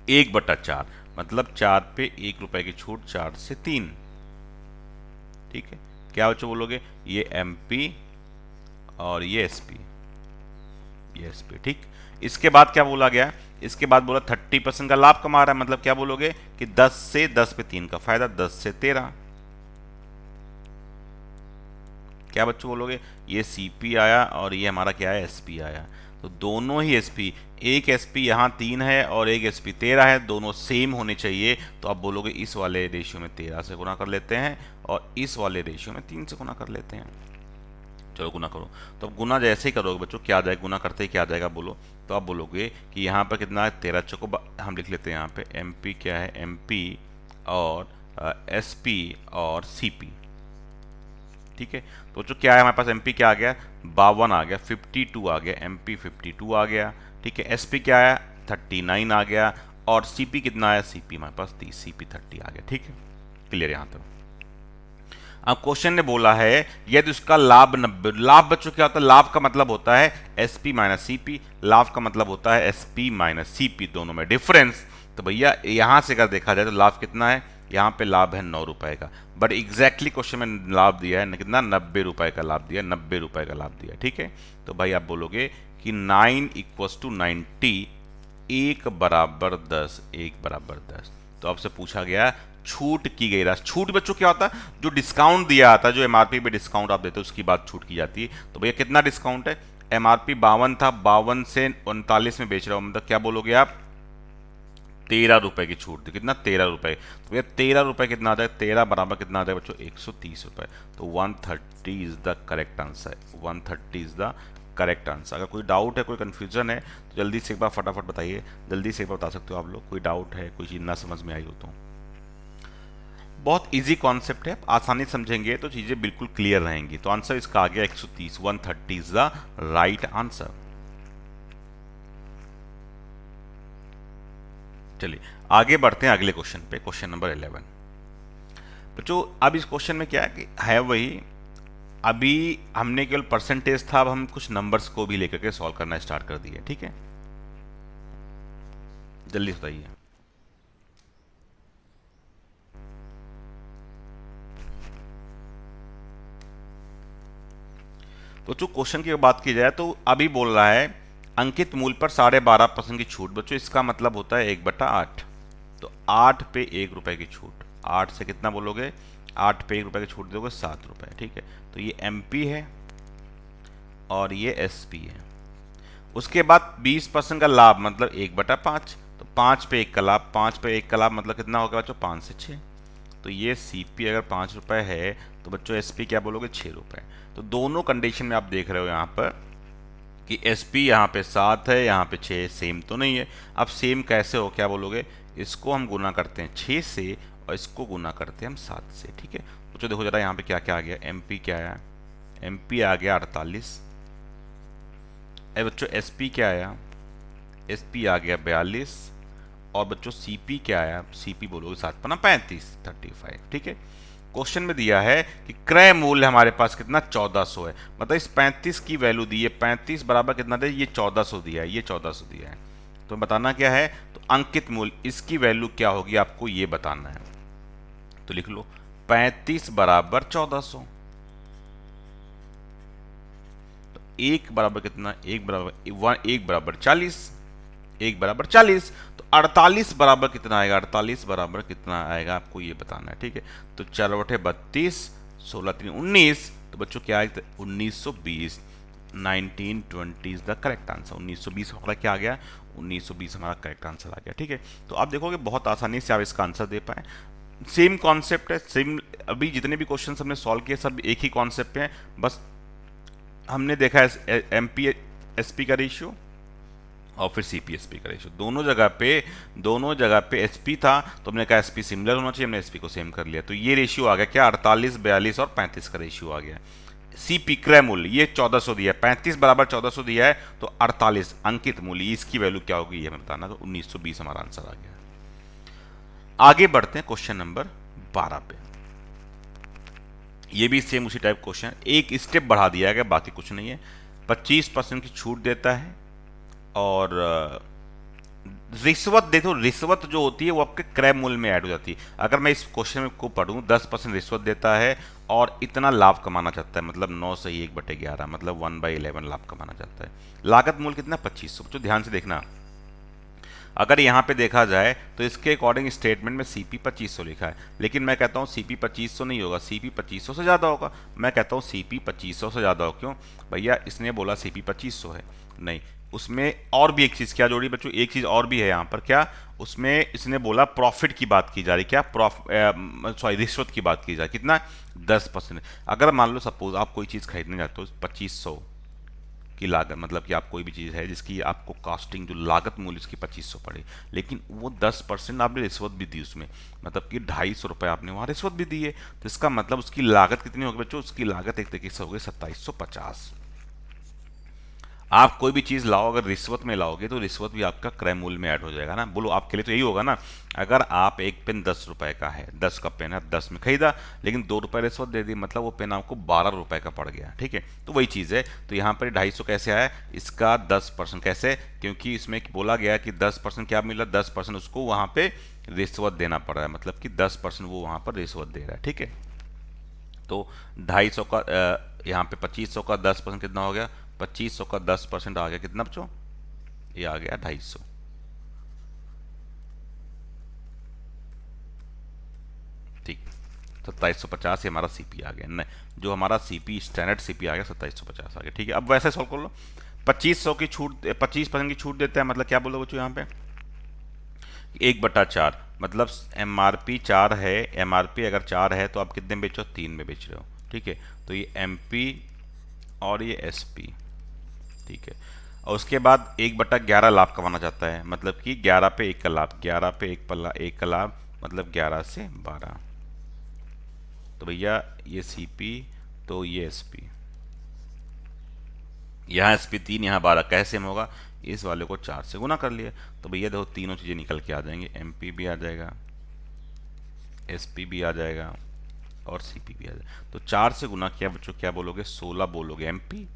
1/4 मतलब 4 पे 1 रुपए की छूट, 4 से 3। ठीक है। क्या बच्चों बोलोगे? ये एमपी और ये एसपी, ये एसपी। ठीक। इसके बाद क्या बोला गया? इसके बाद बोला 30% का लाभ कमा रहा है। मतलब क्या बोलोगे कि 10 से 10 पे 3 का फायदा, 10 से 13। क्या बच्चों बोलोगे? ये सीपी आया और ये हमारा क्या है? एसपी आया। तो दोनों ही एसपी, एक एसपी यहाँ 3 है और एक एसपी 13 है, दोनों सेम होने चाहिए। तो आप बोलोगे इस वाले रेशियो में 13 से गुना कर लेते हैं और इस वाले रेशियो में 3 से गुना कर लेते हैं। चलो गुना करो। तो अब गुना जैसे ही करोगे बच्चों क्या आ जाएगा? गुना करते ही क्या आ जाएगा बोलो? तो आप बोलोगे कि यहाँ पर कितना है? 13 चौको हम लिख लेते हैं यहाँ पे एमपी क्या है? एमपी और एसपी और सीपी। ठीक है। तो बच्चों क्या है हमारे पास? एमपी क्या आ गया? 52 आ गया, 52 आ गया, एमपी 52 आ गया। ठीक है। एसपी क्या आया? 39 आ गया। और सीपी कितना आया? सीपी हमारे पास 30, सीपी 30 आ गया। ठीक है। क्लियर यहाँ तक? अब क्वेश्चन ने बोला है यदि उसका लाभ 90। लाभ बच्चों क्या होता है? लाभ का मतलब होता है एसपी माइनस सीपी। लाभ का मतलब होता है एसपी माइनस सीपी, दोनों में डिफरेंस। तो भैया यहां से अगर देखा जाए तो लाभ कितना है? यहाँ पे लाभ है 9 रुपए का, बट एग्जैक्टली क्वेश्चन में लाभ दिया है कितना? 90 रुपए का लाभ दिया, 90 रुपए का लाभ दिया। ठीक है। तो भाई आप बोलोगे कि 9 इक्वस टू 90, 1 बराबर 10, 1 बराबर 10। तो आपसे पूछा गया छूट की गई राशि। छूट बच्चों क्या होता है? जो डिस्काउंट दिया आता है, जो एमआरपी पे डिस्काउंट आप देते हो उसकी बात छूट की जाती है। तो भैया कितना डिस्काउंट है? एमआरपी 52 था, 52 से 39 में बेच रहा हूं, मतलब क्या बोलोगे आप? 13 रुपए की छूट थी। कितना? 13 रुपए। तो भैया 13 रुपए कितना आ जाएगा? 13 बराबर कितना आ जाएगा बच्चों? 130 रुपए। तो 130 is the correct answer. 130 is the correct answer. अगर कोई डाउट है, कोई कंफ्यूजन है तो जल्दी से एक बार फटाफट बताइए। जल्दी से एक बार बता सकते हो आप लोग। कोई डाउट है, कोई चीज़ ना समझ में आई हो तो। बहुत इजी कॉन्सेप्ट है, आसानी से समझेंगे तो चीजें बिल्कुल क्लियर रहेंगी। तो आंसर इसका आ गया 130, 130 इज द राइट आंसर। चलिए आगे बढ़ते हैं अगले क्वेश्चन पे, क्वेश्चन नंबर 11। बच्चों अब इस क्वेश्चन में क्या है कि है वही, अभी हमने केवल परसेंटेज था, अब हम कुछ नंबर्स को भी लेकर के सॉल्व करना स्टार्ट कर दिए। ठीक है। जल्दी बताइए। तो जो क्वेश्चन की बात की जाए तो अभी बोल रहा है अंकित मूल्य पर 12.5% की छूट। बच्चों इसका मतलब होता है 1/8। तो 8 पे 1 रुपए की छूट, 8 से कितना बोलोगे? 8 पे 1 रुपए की छूट दोगे 7 रुपए। ठीक है। तो ये एमपी है और ये एसपी है। उसके बाद 20% का लाभ मतलब 1/5। तो 5 पे 1 का लाभ, 5 पे 1 का लाभ मतलब कितना होगा बच्चों? 5 से 6। तो ये सीपी अगर 5 रुपए है तो बच्चों एसपी क्या बोलोगे? 6 रुपए। तो दोनों कंडीशन में आप देख रहे हो यहाँ पर कि एस पी यहाँ पे 7 है, यहाँ पे 6, सेम तो नहीं है। अब सेम कैसे हो, क्या बोलोगे, इसको हम गुना करते हैं 6 से और इसको गुना करते हैं हम 7 से, ठीक है। तो देखो जरा यहाँ पे क्या क्या आ गया, एम पी क्या आया, एम पी आ गया 48। अब बच्चों एस पी क्या आया, एस पी आ गया 42। और बच्चों सी पी क्या आया, सी पी बोलोगे 7 पना 35, 35, ठीक है। क्वेश्चन में दिया है कि क्रय मूल्य हमारे पास कितना 1400 है, मतलब इस 35 की वैल्यू दी है, 35 बराबर कितना दे, ये 1400 दिया है, ये 1400 दिया है। तो बताना क्या है, तो अंकित मूल्य इसकी वैल्यू क्या होगी आपको ये बताना है। तो लिख लो 35 बराबर 1400। तो एक बराबर कितना, एक बराबर 40, एक बराबर 40। तो 48 बराबर कितना आएगा, 48 बराबर कितना आएगा आपको ये बताना है, ठीक है। तो 4 बटे 32, 16 3 19। तो बच्चों क्या आएगा, 1920, 1920 इज द करेक्ट आंसर। 1920 हमारा क्या आ गया, 1920 हमारा करेक्ट आंसर आ गया, ठीक है। तो आप देखोगे बहुत आसानी से आप इसका आंसर दे पाए। सेम कॉन्सेप्ट है, सेम अभी जितने भी क्वेश्चन हमने सॉल्व किए सब एक ही कॉन्सेप्ट पे हैं, बस हमने देखा है एम पी एस पी का रेशियो और फिर सीपीएसपी का रेशियो। दोनों जगह पे एसपी था, तो हमने कहा एसपी सिमिलर होना चाहिए, हमने एसपी को सेम कर लिया। तो ये रेशियो आ गया क्या, 48, 42 और 35 का रेशियो आ गया। सीपी क्रय मूल्य ये 1400 दिया है, 35 बराबर 1400 दिया है, तो 48 अंकित मूल्य इसकी वैल्यू क्या होगी ये हमें बताना। तो 1920 हमारा आंसर आ गया। आगे बढ़ते हैं क्वेश्चन नंबर 12 पे। ये भी सेम उसी टाइप क्वेश्चन, एक स्टेप बढ़ा दिया गया, बाकी कुछ नहीं है। 25% की छूट देता है और रिश्वत, देखो रिश्वत जो होती है वो आपके क्रय मूल्य में ऐड हो जाती है। अगर मैं इस क्वेश्चन में को पढ़ूं, 10% रिश्वत देता है और इतना लाभ कमाना चाहता है, मतलब 9 से 1/11, मतलब 1/11 लाभ कमाना चाहता है। लागत मूल्य कितना 2500। तो ध्यान से देखना, अगर यहाँ पे देखा जाए तो इसके अकॉर्डिंग स्टेटमेंट में सीपी 2500 लिखा है, लेकिन मैं कहता हूँ सीपी 2500 नहीं होगा, सीपी 2500 से ज़्यादा होगा। मैं कहता हूँ सीपी 2500 से ज़्यादा हो, क्यों भैया, इसने बोला सीपी 2500 है, नहीं उसमें और भी एक चीज़ क्या जोड़ी बच्चों, एक चीज़ और भी है यहाँ पर, क्या उसमें इसने बोला प्रॉफिट की बात की जा रही, क्या रिश्वत की बात की जा रही, कितना 10%। अगर मान लो सपोज आप कोई चीज़ खरीदने जाते हो 2500 की लागत, मतलब कि आप कोई भी चीज़ है जिसकी आपको कास्टिंग जो लागत मूल्य उसकी 2500 पड़े, लेकिन वो 10% आपने रिश्वत भी दी उसमें, मतलब कि 250 रुपये आपने वहाँ रिश्वत भी दी है, तो इसका मतलब उसकी लागत कितनी होगी बच्चों, उसकी लागत एक तरीके से होगी 2750। आप कोई भी चीज़ लाओ अगर रिश्वत में लाओगे तो रिश्वत भी आपका क्रय मूल्य में ऐड हो जाएगा ना। बोलो आपके लिए तो यही होगा ना, अगर आप एक पेन 10 रुपए का है, 10 का पेन है, 10 में खरीदा, लेकिन 2 रुपये रिश्वत दे दी, मतलब वो पेन आपको 12 रुपए का पड़ गया, ठीक है। तो वही चीज़ है, तो यहाँ पर 250 कैसे आया, इसका 10% कैसे, क्योंकि इसमें बोला गया कि 10% क्या मिला, 10% उसको वहाँ पे रिश्वत देना पड़ रहा है, मतलब कि 10% वो वहाँ पर रिश्वत दे रहा है, ठीक है। तो 250 का यहाँ पे 2500 का 10% कितना हो गया, 2500 का 10% आ गया कितना बच्चों, ये आ गया 250, ठीक। 2750 ये हमारा सीपी आ गया, नहीं जो हमारा सीपी स्टैंडर्ड सीपी आ गया 2750 आ गया, ठीक है। अब वैसे सॉल्व कर लो, 2500 की छूट, 25% की छूट देता है, मतलब क्या बोलो बच्चों यहाँ पे 1/4, मतलब एमआरपी 4 है, एमआरपी अगर 4 है तो आप कितने में बेचो, 3 में बेच रहे हो, ठीक है। तो ये एमपी और ये एसपी, ठीक है। और उसके बाद 1/11 लाभ कमाना चाहता है, मतलब कि 11 पे 1 का लाभ, 11 पे 1 का लाभ, मतलब 11 से 12। तो भैया ये सीपी, तो ये एसपी, यहाँ एसपी 3, यहाँ 12, कैसे में होगा, इस वाले को 4 से गुना कर लिया, तो भैया देखो तीनों चीज़ें निकल के आ जाएंगी, एमपी भी आ जाएगा, एसपी भी आ जाएगा और सीपी भी आ जाएगा। तो 4 से गुना किया बच्चों, क्या बोलोगे 16 बोलोगे एमपी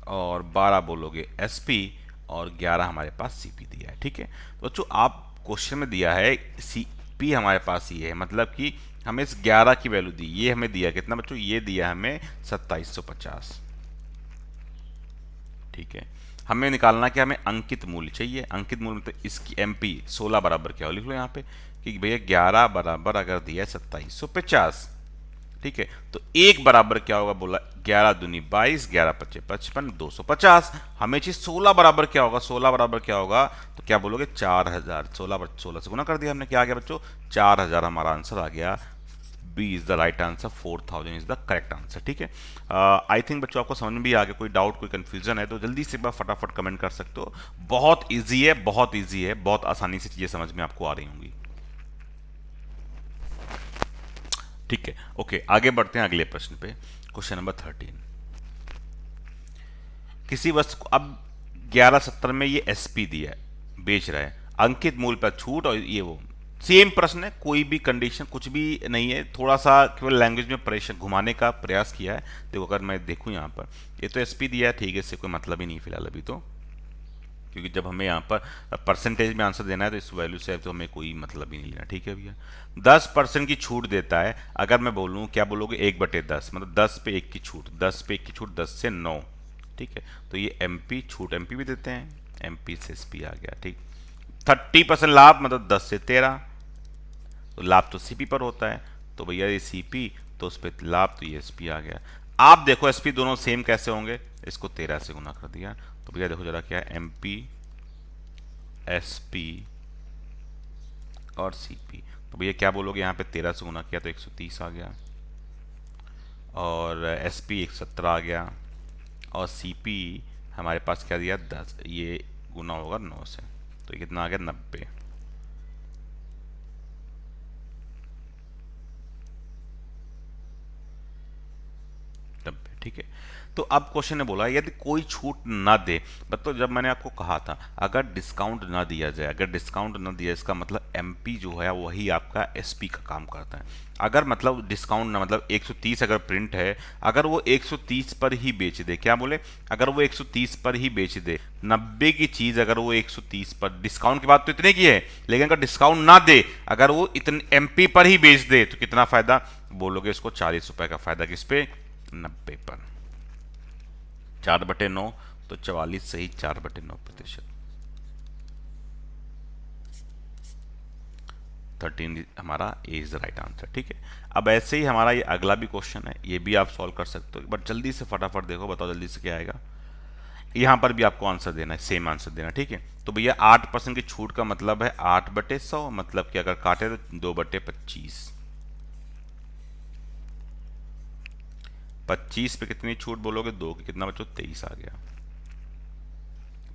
और 12 बोलोगे एसपी और 11 हमारे पास सीपी दिया है, ठीक है। तो बच्चों आप क्वेश्चन में दिया है सीपी हमारे पास ये है, मतलब कि हमें इस 11 की वैल्यू दी, ये हमें दिया कितना बच्चों, ये दिया हमें 2750, ठीक है। हमें निकालना क्या, हमें अंकित मूल्य चाहिए। अंकित मूल्य मतलब इसकी एमपी 16 बराबर क्या हो, लिख लो यहाँ पे कि भैया 11 बराबर अगर दिया है 2750, ठीक है। तो 1 बराबर क्या होगा, बोला 11 दूनी 22, 11 पच्चे 55, 250। हमें चाहिए 16 बराबर क्या होगा, 16 बराबर क्या होगा, तो क्या बोलोगे 4000, 16 से गुना कर दिया हमने, क्या आ गया बच्चों 4000 हमारा आंसर आ गया B is the right answer, 4000 is the correct answer. ठीक है, आई थिंक बच्चों आपको समझ में भी आ गया। कोई डाउट कोई कंफ्यूजन है तो जल्दी से एक बार फटाफट कमेंट कर सकते हो। बहुत ईजी है, बहुत ईजी है, बहुत आसानी से चीज़ें समझ में आपको आ रही होंगी। ठीक है, ओके, आगे बढ़ते हैं अगले प्रश्न पे। Question number 13। किसी वस्तु को अब 1170 में ये एसपी दिया है, बेच रहा है, अंकित मूल्य पर छूट, और ये वो सेम प्रश्न है, कोई भी कंडीशन कुछ भी नहीं है, थोड़ा सा केवल लैंग्वेज में परेशान घुमाने का प्रयास किया है। देखो अगर मैं देखूं यहाँ पर, ये तो एसपी दिया है, ठीक है, इससे कोई मतलब ही नहीं फिलहाल अभी तो, क्योंकि जब हमें यहाँ पर परसेंटेज में आंसर देना है तो इस वैल्यू से तो हमें कोई मतलब ही नहीं लेना। ठीक है भैया, 10% की छूट देता है। अगर मैं बोलूँ, क्या बोलोगे, 1/10, मतलब 10 पे 1 की छूट, 10 पे 1 की छूट, 10 से 9। ठीक है, तो ये एमपी छूट, एमपी भी देते हैं, एमपी से एसपी आ गया। ठीक, 30% लाभ मतलब 10 से 13, तो लाभ तो सीपी पर होता है, तो भैया ये सीपी, तो उस पर लाभ, तो ये एसपी आ गया। आप देखो एसपी दोनों सेम कैसे होंगे, इसको 13 से गुना कर दिया, तो भैया देखो जरा क्या है, एमपी, एसपी और सीपी, तो भैया क्या बोलोगे, यहाँ पे 13 से गुना किया तो 130 आ गया, और एसपी 117 आ गया, और सीपी हमारे पास क्या दिया, 10, ये गुना होगा 9 से, तो ये कितना आ गया, 90। ठीक है, तो अब क्वेश्चन ने बोला यदि कोई छूट ना दे, मतलब जब मैंने आपको कहा था अगर डिस्काउंट ना दिया जाए, अगर डिस्काउंट ना दिया, इसका मतलब एमपी जो है वही आपका एसपी का काम करता है। अगर मतलब डिस्काउंट ना, मतलब 130 अगर प्रिंट है, अगर वो 130 पर ही बेच दे, क्या बोले, अगर वो 130 पर ही बेच दे, 90 की चीज अगर वो 130 पर, डिस्काउंट की बात तो इतने की है, लेकिन अगर डिस्काउंट ना दे, अगर वो इतने एमपी पर ही बेच दे, तो कितना फायदा बोलोगे, इसको 40 रुपए का फायदा, किस पे, 90 पर। 4/9, तो 44 सही, 4/9%। 13 हमारा ए इज द राइट आंसर। ठीक है, अब ऐसे ही हमारा ये अगला भी क्वेश्चन है, ये भी आप सॉल्व कर सकते हो, बट जल्दी से फटाफट देखो, बताओ जल्दी से क्या आएगा। यहाँ पर भी आपको आंसर देना है, सेम आंसर देना। ठीक है, तो भैया 8% की छूट का मतलब है 8/100, मतलब कि अगर काटे तो 2/25। 25 पे कितनी छूट बोलोगे, 2 की, कितना बच्चों, 23 आ गया।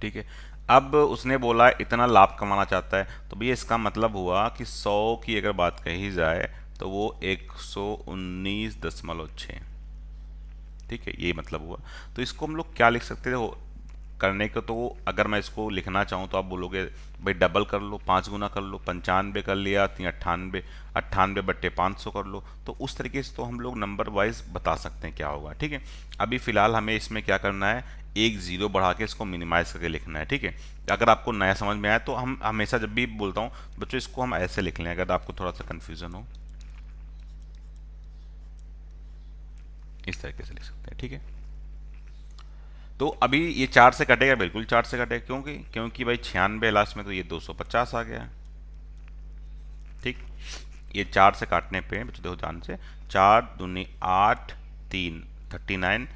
ठीक है, अब उसने बोला इतना लाभ कमाना चाहता है, तो भैया इसका मतलब हुआ कि 100 की अगर बात कही जाए तो वो 119.6। ठीक है, ये मतलब हुआ, तो इसको हम लोग क्या लिख सकते थे, करने को तो अगर मैं इसको लिखना चाहूँ तो आप बोलोगे भाई डबल कर लो, 5 गुना कर लो, 95 कर लिया, 98, 98/500 कर लो, तो उस तरीके से तो हम लोग नंबर वाइज बता सकते हैं क्या होगा। ठीक है, अभी फिलहाल हमें इसमें क्या करना है, एक जीरो बढ़ा के इसको मिनिमाइज करके लिखना है। ठीक है, अगर आपको नया समझ में आया तो हम हमेशा जब भी बोलता हूँ बच्चों, इसको हम ऐसे लिख लें, अगर आपको थोड़ा सा कन्फ्यूजन हो इस तरीके से लिख सकते हैं। ठीक है, तो अभी ये 4 से कटेगा, बिल्कुल 4 से कटेगा, क्योंकि क्योंकि भाई 96 लास्ट में, तो ये 250 आ गया। ठीक, ये 4 से काटने पे बच्चों देखो ध्यान से, 4×2 = 8, 3 39,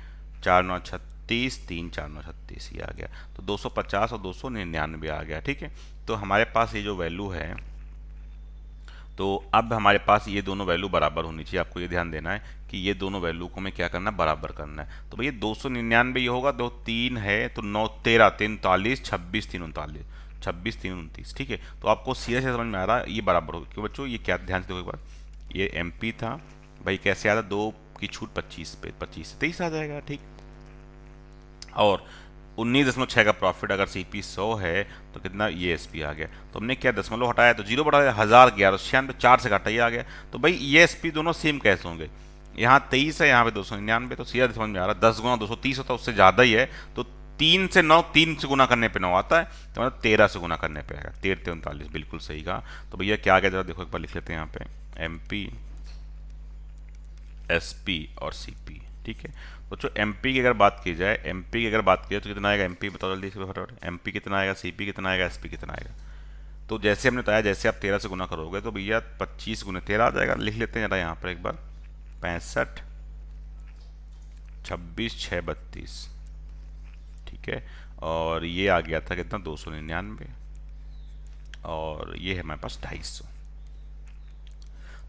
4×9 = 36, 3×4=9 = 36, ये आ गया, तो 250 और 299 आ गया। ठीक है, तो हमारे पास ये जो वैल्यू है, तो अब हमारे पास ये दोनों वैल्यू बराबर होनी चाहिए। आपको ये ध्यान देना है कि ये दोनों वैल्यू को हमें क्या करना है, बराबर करना है। तो भैया 299 ये होगा, 2 3 है तो 9 13 43, 26 3 39, 26 3 29। ठीक है, तो आपको सीधे से समझ में आ रहा है ये बराबर होगा, क्यों बच्चों, ये क्या, ध्यान से देखो एक बार, ये एमपी था भाई, कैसे आ रहा, 2 की छूट 25 पे, 25 से 23 आ जाएगा। ठीक, और 19.6 का प्रॉफिट, अगर सीपी 100 है तो कितना, ये एसपी आ गया, तो हमने क्या दशमलव हटाया तो जीरो बढ़ाया, 1011 4 से घटा, ये आ गया। तो भाई ये एसपी दोनों सेम कैसे होंगे, यहाँ 23 है, यहाँ पे 299, तो सीधा समझ में आ रहा है, 10 गुना 230 होता है, उससे ज़्यादा ही है, तो 3 से 9, 3 से गुना करने पे 9 आता है, तो मतलब 13 से गुना करने पे आएगा, 13 39, बिल्कुल सही कहा। तो भैया क्या आ गया, जरा देखो एक बार लिख लेते हैं यहाँ पे, एमपी, एसपी और सीपी। ठीक है, बच्चों एमपी की अगर बात की जाए, एमपी की अगर बात की जाए तो कितना आएगा, एमपी बताओ जल्दी से फटाफट, एमपी कितना आएगा, सीपी कितना आएगा, एसपी कितना आएगा। तो जैसे हमने बताया, जैसे आप 13 से गुना करोगे तो भैया 25 गुने 13 आ जाएगा, लिख लेते हैं जरा यहाँ पर एक बार, 65 26 6 32। ठीक है, और ये आ गया था कितना, 299, और ये है हमारे पास 250।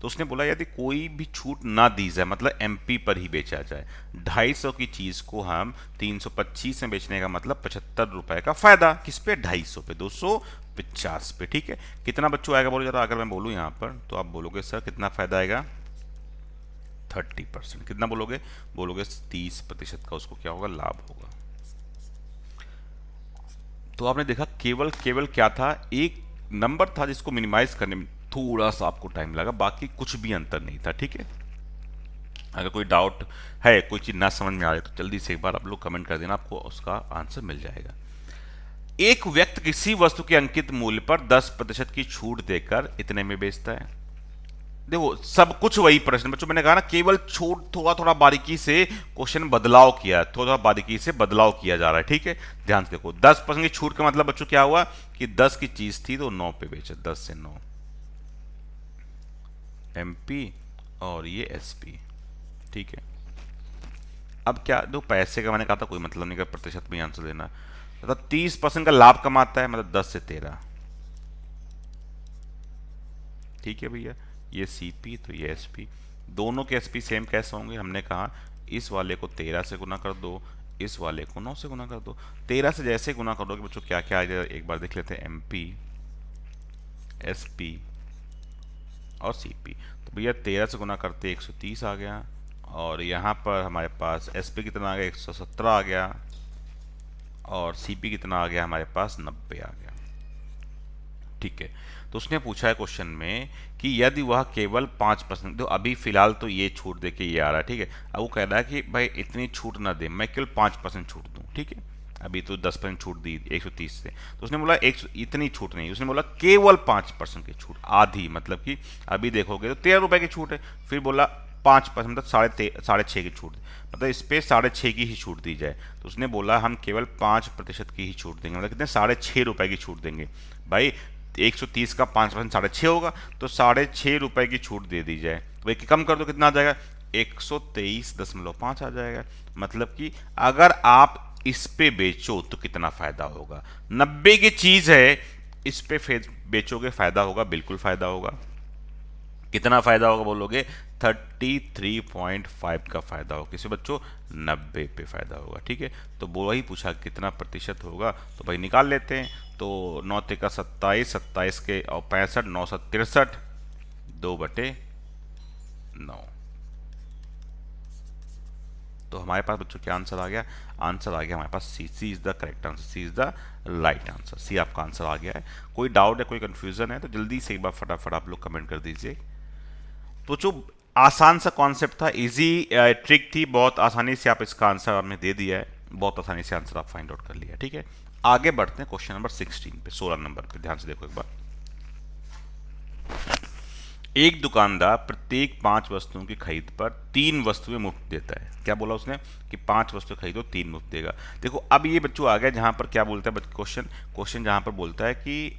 तो उसने बोला यदि कोई भी छूट ना दी जाए, मतलब एमपी पर ही बेचा जाए, 250 की चीज को हम 325 में बेचने का मतलब 75 रुपए का फायदा, किस पे, 250 पे, 250 पे, ठीक है। कितना बच्चों आएगा बोलो जरा, अगर मैं बोलूं यहाँ पर तो आप बोलोगे सर कितना फायदा आएगा, 30%। कितना बोलोगे, बोलोगे 30% का उसको क्या होगा, लाभ होगा। तो आपने देखा केवल केवल क्या था, एक नंबर था जिसको मिनिमाइज करने में थोड़ा सा आपको टाइम लगा, बाकी कुछ भी अंतर नहीं था, ठीक है। अगर कोई डाउट है, कोई चीज ना समझ में आ रही तो जल्दी से एक बार आप लोग कमेंट कर देना, आपको उसका आंसर मिल जाएगा। एक व्यक्ति किसी वस्तु के अंकित मूल्य पर 10% की छूट देकर इतने में बेचता है। देखो सब कुछ वही प्रश्न बच्चों, मैंने कहा ना केवल छूट थोड़ा थोड़ा बारीकी से क्वेश्चन बदलाव किया, थोड़ा थोड़ा बारीकी से बदलाव किया जा रहा है, ठीक है। ध्यान से देखो 10% की छूट का मतलब बच्चों क्या हुआ कि 10 की चीज थी तो 9 पे बेचा, 10 से 9 एमपी और ये एसपी, ठीक है। अब क्या दो, पैसे का मैंने कहा था कोई मतलब नहीं, का प्रतिशत में आंसर देना, मतलब 30% का लाभ कमाता है, मतलब 10 से 13, ठीक है भैया। ये सीपी तो ये एसपी, दोनों के एसपी सेम कैसे होंगे, हमने कहा इस वाले को 13 से गुना कर दो, इस वाले को 9 से गुना कर दो। 13 से जैसे गुना कर दोगे बच्चों क्या क्या आ जाएगा, एक बार देख लेते हैं, एमपी, एसपी और सीपी। तो भैया 13 से गुना करते 130 आ गया, और यहाँ पर हमारे पास एसपी कितना आ गया, 117 आ गया, और सीपी कितना आ गया हमारे पास, 90 आ गया, ठीक है। तो उसने पूछा है क्वेश्चन में कि यदि वह केवल 5%, तो अभी फिलहाल तो ये छूट दे के ये आ रहा है, ठीक है। अब वो कह रहा है कि भाई इतनी छूट ना दे, मैं केवल 5% छूट दूं, ठीक है। अभी तो 10% छूट दी 130 से, तो उसने बोला एक इतनी छूट नहीं, उसने बोला केवल 5% की छूट, आधी, मतलब कि अभी देखोगे तो 13 रुपए की छूट है, फिर बोला 5%, मतलब साढ़े छः की छूट, मतलब इस पे 6.5 की ही छूट दी जाए। तो उसने बोला हम केवल 5% की ही छूट देंगे, मतलब कितने, 6.5 रुपए की छूट देंगे। भाई 130 का 5% 6.5 होगा, तो 6.5 रुपए की छूट दे दी जाए, वही कम कर दो कितना आ जाएगा, 123.5 आ जाएगा। मतलब कि अगर आप इस पे बेचो तो कितना फायदा होगा, 90 की चीज है, इस पे बेचोगे फायदा होगा, बिल्कुल फायदा होगा। कितना फायदा होगा बोलोगे, 33.5 का फायदा होगा, किसी बच्चों 90 पे फायदा होगा, ठीक है। तो वो वही पूछा कितना प्रतिशत होगा, तो भाई निकाल लेते हैं। तो 9 का 27, 27 के और 65, 963, 2/9। तो हमारे पास बच्चों क्या आंसर आ गया, आंसर आ गया हमारे पास C, C is the correct answer, C is the right answer, C आपका आंसर आ गया है। कोई डाउट है, कोई कंफ्यूजन है तो जल्दी से एक बार फटाफट आप लोग कमेंट कर दीजिए। तो जो आसान सा कॉन्सेप्ट था, इजी ट्रिक थी, बहुत आसानी से आप इसका आंसर आपने दे दिया है, बहुत आसानी से आंसर आप फाइंड आउट कर लिया, ठीक है। आगे बढ़ते हैं क्वेश्चन नंबर 16 पे, 16 नंबर पे ध्यान से देखो एक बार। एक दुकानदार प्रत्येक 5 वस्तुओं की खरीद पर 3 वस्तुएं मुफ्त देता है। क्या बोला उसने कि 5 वस्तुएं खरीदो 3 मुफ्त देगा। देखो अब ये बच्चों आ गया जहां पर क्या बोलता है क्वेश्चन, क्वेश्चन जहां पर बोलता है कि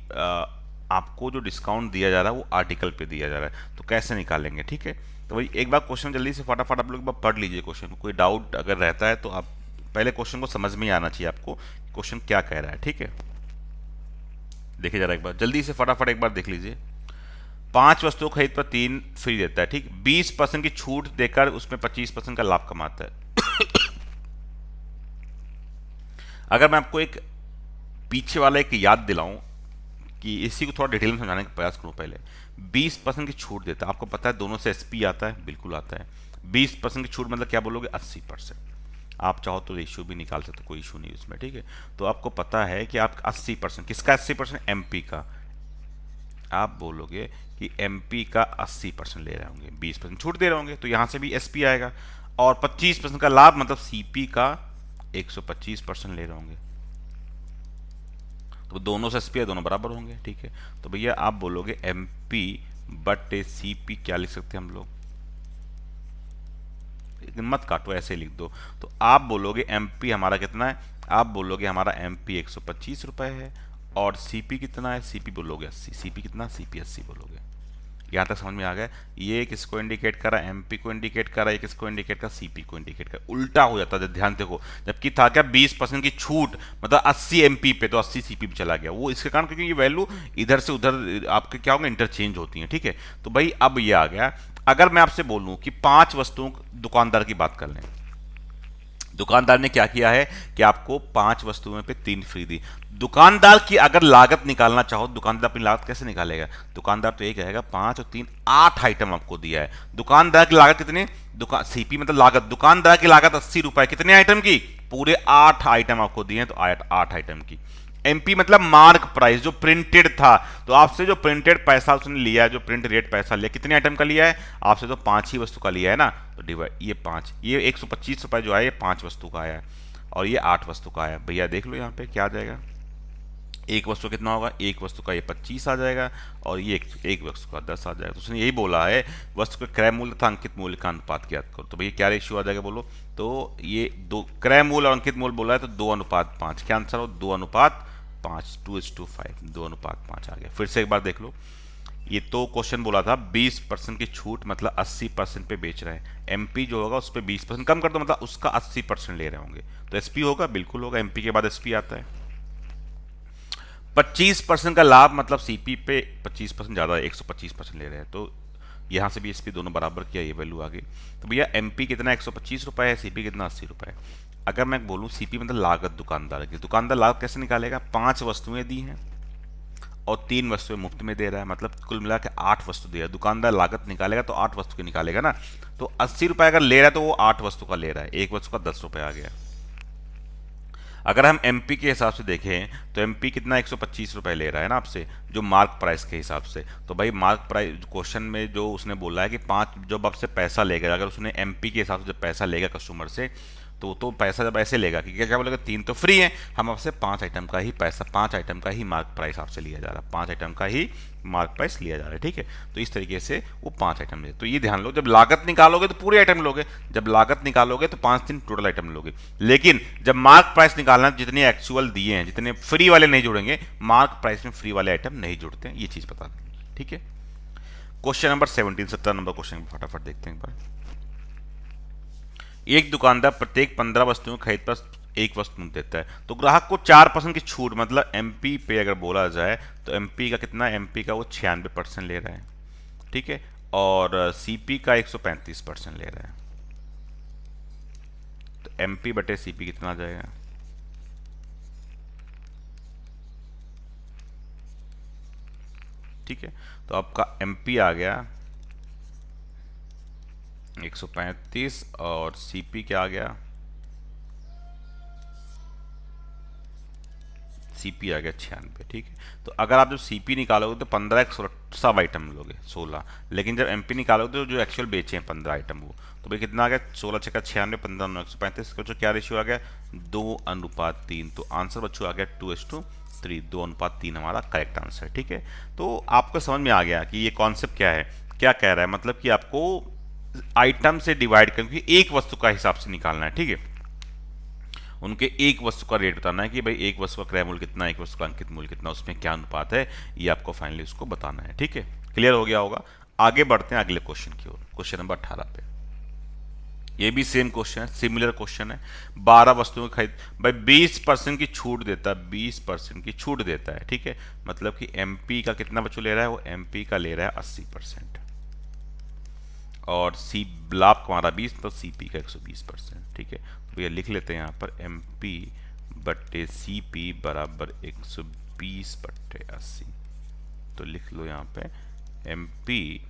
आपको जो डिस्काउंट दिया जा रहा है वो आर्टिकल पे दिया जा रहा है, तो कैसे निकालेंगे, ठीक है। तो भाई एक बार क्वेश्चन जल्दी से फटाफट आप लोग एक बार पढ़ लीजिए क्वेश्चन, कोई डाउट अगर रहता है तो आप पहले क्वेश्चन को समझ में ही आना चाहिए आपको, क्वेश्चन क्या कह रहा है, ठीक है। देखिए जरा एक बार जल्दी से फटाफट एक बार देख लीजिए। 5 वस्तुओं खरीद पर 3 फ्री देता है, ठीक। 20% की छूट देकर उसमें 25% का लाभ कमाता है। अगर मैं आपको एक पीछे वाला एक याद दिलाऊं कि इसी को थोड़ा डिटेल में समझाने का प्रयास करूं, पहले 20% की छूट देता है, आपको पता है दोनों से एसपी आता है, बिल्कुल आता है। 20% की छूट मतलब क्या बोलोगे, 80%। आप चाहो तो रेशियो भी निकाल सकते हो, कोई इशू नहीं उसमें, ठीक है। तो आपको पता है कि आप 80%, किसका 80%, एमपी का, आप बोलोगे कि एमपी का 80% ले रहे होंगे, 20% छूट दे रहे होंगे, तो यहां से भी एसपी आएगा, और 25% का लाभ मतलब सीपी का 125% ले रहे होंगे, तो दोनों से एसपी है, दोनों बराबर होंगे, ठीक है। तो भैया आप बोलोगे एमपी बट सीपी, क्या लिख सकते हैं हम लोग, मत काटो ऐसे लिख दो। तो आप बोलोगे एमपी हमारा कितना है, आप बोलोगे हमारा एमपी 125 रुपए है, और सीपी कितना है, सीपी बोलोगे 80, सीपी कितना, सीपी 80 बोलोगे। यहाँ तक समझ में आ गया। ये किसको इंडिकेट कर रहा है, एमपी को इंडिकेट कर रहा है, ये किसको इंडिकेट कर, सीपी को इंडिकेट कर, उल्टा हो जाता है, ध्यान देखो। जबकि था क्या 20% की छूट, मतलब 80 एमपी पे, तो 80 सीपी पे चला गया वो, इसके कारण क्योंकि ये वैल्यू इधर से उधर आपके क्या होगा, इंटरचेंज होती है, ठीक है। तो भाई अब ये आ गया, अगर मैं आपसे बोलूं कि 5 वस्तुओं दुकानदार की बात कर लें, दुकानदार ने क्या किया है कि आपको 5 वस्तुओं पे 3 फ्री दी। दुकानदार की अगर लागत निकालना चाहो, दुकानदार अपनी लागत कैसे निकालेगा, दुकानदार तो ये कहेगा 5 और 3 8 आइटम आपको दिया है। दुकानदार की लागत कितनी, दुकान सीपी मतलब लागत, दुकानदार की लागत 80 रुपए, कितने आइटम की, पूरे 8 आइटम आपको दिए हैं, तो 8 आइटम की। एमपी मतलब मार्क प्राइस, जो प्रिंटेड था, तो आपसे जो प्रिंटेड पैसा उसने लिया है, जो प्रिंट रेट पैसा लिया, कितने आइटम का लिया है, आपसे तो 5 ही वस्तु का लिया है ना, तो डिवाइड ये 5, ये 125 रुपए जो है ये 5 वस्तु का आया है, और ये 8 वस्तु का आया। भैया देख लो यहाँ पे क्या आ जाएगा, एक वस्तु कितना होगा, एक वस्तु का ये 25 आ जाएगा, और ये एक वस्तु का 10 आ जाएगा। तो उसने यही बोला है, वस्तु का क्रय मूल्य तथा अंकित मूल्य का अनुपात ज्ञात करो। तो भैया क्या रेशियो आ जाएगा बोलो, तो ये दो क्रय मूल्य और अंकित मूल्य बोला है, तो 2:5, क्या आंसर हो, 2:5, 2:5, 2:5 आ गया। फिर से एक बार देख लो, ये तो क्वेश्चन बोला था 20% की छूट, मतलब 80% पे बेच रहे हैं, एमपी जो होगा उस पर 20% कम कर दो, मतलब उसका 80% ले रहे होंगे, तो एसपी होगा, बिल्कुल होगा, एमपी के बाद एसपी आता है। 25% का लाभ, मतलब सीपी पे 25% ज्यादा है, 125% ले रहे हैं, तो यहां से भी एसपी दोनों बराबर किया, ये वैल्यू आ गई। तो भैया एमपी कितना 125 रुपए है, सीपी कितना 80 रुपए है। अगर मैं बोलूं सीपी मतलब लागत दुकानदार की, दुकानदार लागत कैसे निकालेगा, 5 वस्तुएं दी हैं और 3 वस्तुएं मुफ्त में दे रहा है, मतलब कुल मिला के 8 वस्तु दिया, दुकानदार लागत निकालेगा तो 8 वस्तु की निकालेगा ना, तो 80 रुपए अगर ले रहा है तो वो 8 वस्तु का ले रहा है, एक वस्तु का 10 रुपए आ गया। अगर हम एमपी के हिसाब से देखें तो एमपी कितना 125 रुपए ले रहा है ना आपसे, जो मार्क प्राइस के हिसाब से। तो भाई मार्क प्राइस क्वेश्चन में जो उसने बोला है कि 5 जब आपसे पैसा लेगा, अगर उसने एमपी के हिसाब से जब पैसा लेगा कस्टमर से, तो पैसा जब ऐसे लेगा कि क्या क्या बोलेगा, 3 तो फ्री है, हम आपसे 5 आइटम का ही पैसा, 5 आइटम का ही मार्क प्राइस आपसे लिया जा रहा है, 5 आइटम का ही मार्क प्राइस लिया जा रहा है, ठीक है। तो इस तरीके से वो 5 आइटम ले, तो ये ध्यान लो, जब लागत निकालोगे तो पूरे आइटम लोगे, जब लागत निकालोगे तो 5-3 टोटल आइटम लोगे, लेकिन जब मार्क प्राइस निकालना, जितने एक्चुअल दिए हैं, जितने फ्री वाले नहीं जुड़ेंगे, मार्क प्राइस में फ्री वाले आइटम नहीं जुड़ते हैं, ये चीज बता दें, ठीक है। क्वेश्चन नंबर 17, 17 नंबर क्वेश्चन फटाफट देखते हैं एक बार। एक दुकानदार प्रत्येक 15 वस्तुओं खरीद पर एक वस्तु मुफ्त देता है, तो ग्राहक को 4% की छूट, मतलब एमपी पे अगर बोला जाए तो एमपी का कितना, एमपी का वो 96% ले रहा है, ठीक है, और सीपी का 135% ले रहा है, तो एमपी बटे सीपी कितना आ जाएगा, ठीक है। तो आपका एमपी आ गया 135 और सीपी क्या आ गया, सीपी आ गया 96, ठीक है। तो अगर आप जब सीपी निकालोगे तो 15 एक सब आइटम लोगे 16, लेकिन जब एमपी निकालोगे तो जो एक्चुअल बेचे हैं 15 आइटम वो, तो भाई कितना आ गया, 16 छक्का 96, 15 9 135, बच्चों क्या रेशियो आ गया, 2:3, तो आंसर बच्चों आ गया 2:3, 2:3 हमारा करेक्ट आंसर, ठीक है। तो आपको समझ में आ गया कि ये कॉन्सेप्ट क्या है, क्या कह रहा है, मतलब कि आपको आइटम से डिवाइड करके एक वस्तु का हिसाब से निकालना है, ठीक है, उनके एक वस्तु का रेट बताना है कि भाई एक वस्तु का क्रय मूल्य कितना, एक वस्तु का अंकित मूल्य कितना, उसमें क्या अनुपात है, ये आपको फाइनली उसको बताना है, ठीक है। क्लियर हो गया होगा। आगे बढ़ते हैं अगले क्वेश्चन की ओर, क्वेश्चन नंबर 18 पे। ये भी सेम क्वेश्चन है, सिमिलर क्वेश्चन है, 12 वस्तुओं की खरीद, भाई 20% की छूट देता है, 20% की छूट देता है, ठीक है, मतलब कि एमपी का कितना बच्चों ले रहा है, वो एमपी का ले रहा है 80%, और सी लाभ हमारा 20 तो सीपी का 120%, ठीक है। तो ये लिख लेते हैं यहाँ पर एमपी बट्टे सीपी बराबर 120/80, तो लिख लो यहाँ पे एमपी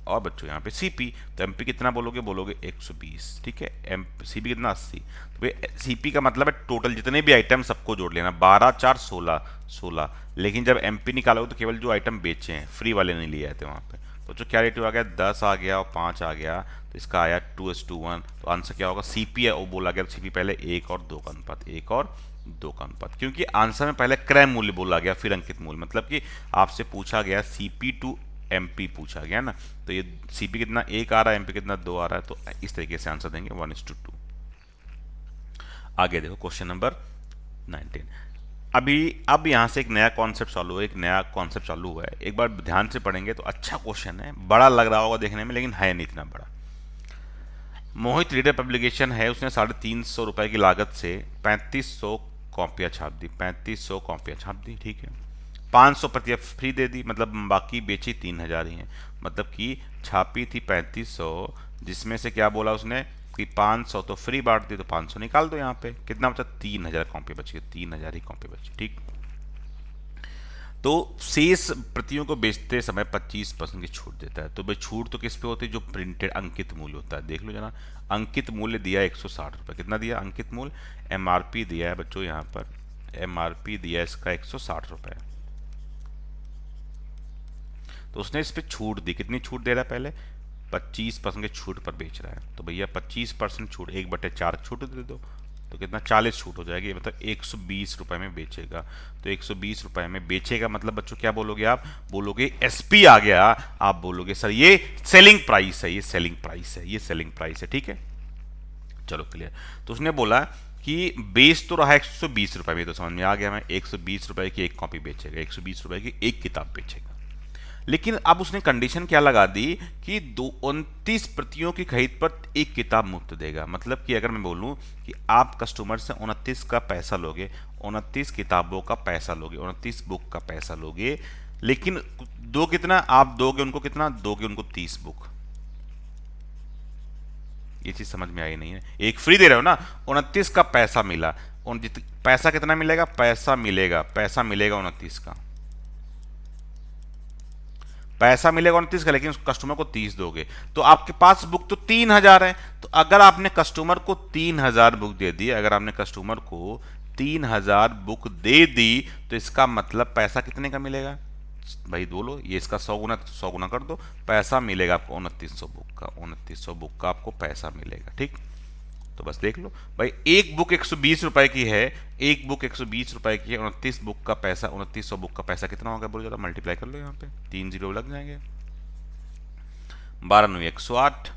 और बच्चों यहाँ पे सीपी, तो एमपी कितना बोलोगे, बोलोगे 120, ठीक है, एम सीपी कितना 80, तो भाई सीपी का मतलब है टोटल जितने भी आइटम सबको जोड़ लेना, 12 4 16, लेकिन जब एमपी निकालोगे तो केवल जो आइटम बेचे हैं, फ्री वाले नहीं लिए थे वहाँ पे, तो जो क्या रेटियो आ गया 10 आ गया और 5 आ गया, तो इसका आया 2:1, तो आंसर क्या होगा, सीपी है वो बोला गया, सीपी पहले 1 और 2 का अनुपात, 1 और 2 का अनुपात, क्योंकि आंसर में पहले क्रय मूल्य बोला गया फिर अंकित मूल्य, मतलब कि आपसे पूछा गया सीपी टू एमपी पूछा गया ना, तो ये सीपी कितना 1 आ रहा है, एमपी कितना 2 आ रहा है, तो इस तरीके से आंसर देंगे 1:2। आगे देखो क्वेश्चन नंबर 19। अभी अब यहाँ से एक नया कॉन्सेप्ट चालू है, एक नया कॉन्सेप्ट चालू हुआ है, एक बार ध्यान से पढ़ेंगे तो अच्छा क्वेश्चन है, बड़ा लग रहा होगा देखने में लेकिन है नहीं इतना बड़ा। मोहित रीडर पब्लिकेशन है, उसने 350 रुपए की लागत से 3500 कॉपियाँ छाप दी, 3500 कॉपियाँ छाप दी, ठीक है। 500 प्रतियां फ्री दे दी, मतलब बाकी बेची 3000 ही है, मतलब कि छापी थी 3500, जिसमें से क्या बोला उसने कि 500 तो फ्री बांट दी, तो 500 निकाल दो, यहाँ पे कितना बचा, 3000 कॉपी बची, 3000 ही कॉपी बची, ठीक। तो शेष प्रतियों को बेचते समय 25% की छूट देता है। तो भाई छूट तो किस पे होती है, जो प्रिंटेड अंकित मूल्य होता है, देख लो जना, अंकित मूल्य दिया 160 रुपये, कितना दिया अंकित मूल्य, एमआरपी दिया है बच्चों यहाँ पर, एमआरपी दिया है इसका 160 रुपये, तो उसने इस पर छूट दी, कितनी छूट दे रहा है, पहले 25% की छूट पर बेच रहा है, तो भैया 25% छूट 1/4 छूट दे दो, तो कितना 40 छूट हो जाएगी, मतलब 120 रुपए में बेचेगा। तो 120 रुपए में बेचेगा मतलब बच्चों क्या बोलोगे आप, बोलोगे एसपी आ गया, आप बोलोगे सर ये सेलिंग प्राइस है, ये सेलिंग प्राइस है, ये सेलिंग प्राइस है, ठीक है। चलो क्लियर। तो उसने बोला कि बेच तो रहा 120 रुपए में, तो समझ में आ गया, मैं 120 रुपए की एक कॉपी बेचेगा, 120 रुपए की एक किताब बेचेगा। लेकिन अब उसने कंडीशन क्या लगा दी कि 29 प्रतियों की खरीद पर एक किताब मुफ्त देगा, मतलब कि अगर मैं बोलूं कि आप कस्टमर से 29 का पैसा लोगे, 29 किताबों का पैसा लोगे, 29 बुक का पैसा लोगे, लेकिन दो कितना, आप दोगे उनको कितना, दोगे उनको 30 बुक। ये चीज समझ में आई नहीं है, एक फ्री दे रहे हो ना, 29 का पैसा मिला, पैसा कितना मिलेगा, पैसा मिलेगा 29 का, पैसा मिलेगा 29 का, लेकिन कस्टमर को 30 दोगे, तो आपके पास बुक तो 3000 है। तो अगर आपने कस्टमर को 3000 बुक दे दी, अगर आपने कस्टमर को 3000 बुक दे दी, तो इसका मतलब पैसा कितने का मिलेगा भाई, बोलो, ये इसका 100 गुना कर दो, पैसा मिलेगा आपको 2900 बुक का, 2900 बुक का आपको पैसा मिलेगा, ठीक। तो बस देख लो भाई, एक बुक 120 रुपए की है, एक बुक 120 रुपए की है, 29 बुक का पैसा, 2900 बुक का पैसा कितना होगा, बोलो जरा, मल्टीप्लाई कर लो, यहाँ पे 3 जीरो लग जाएंगे, 12 9 108,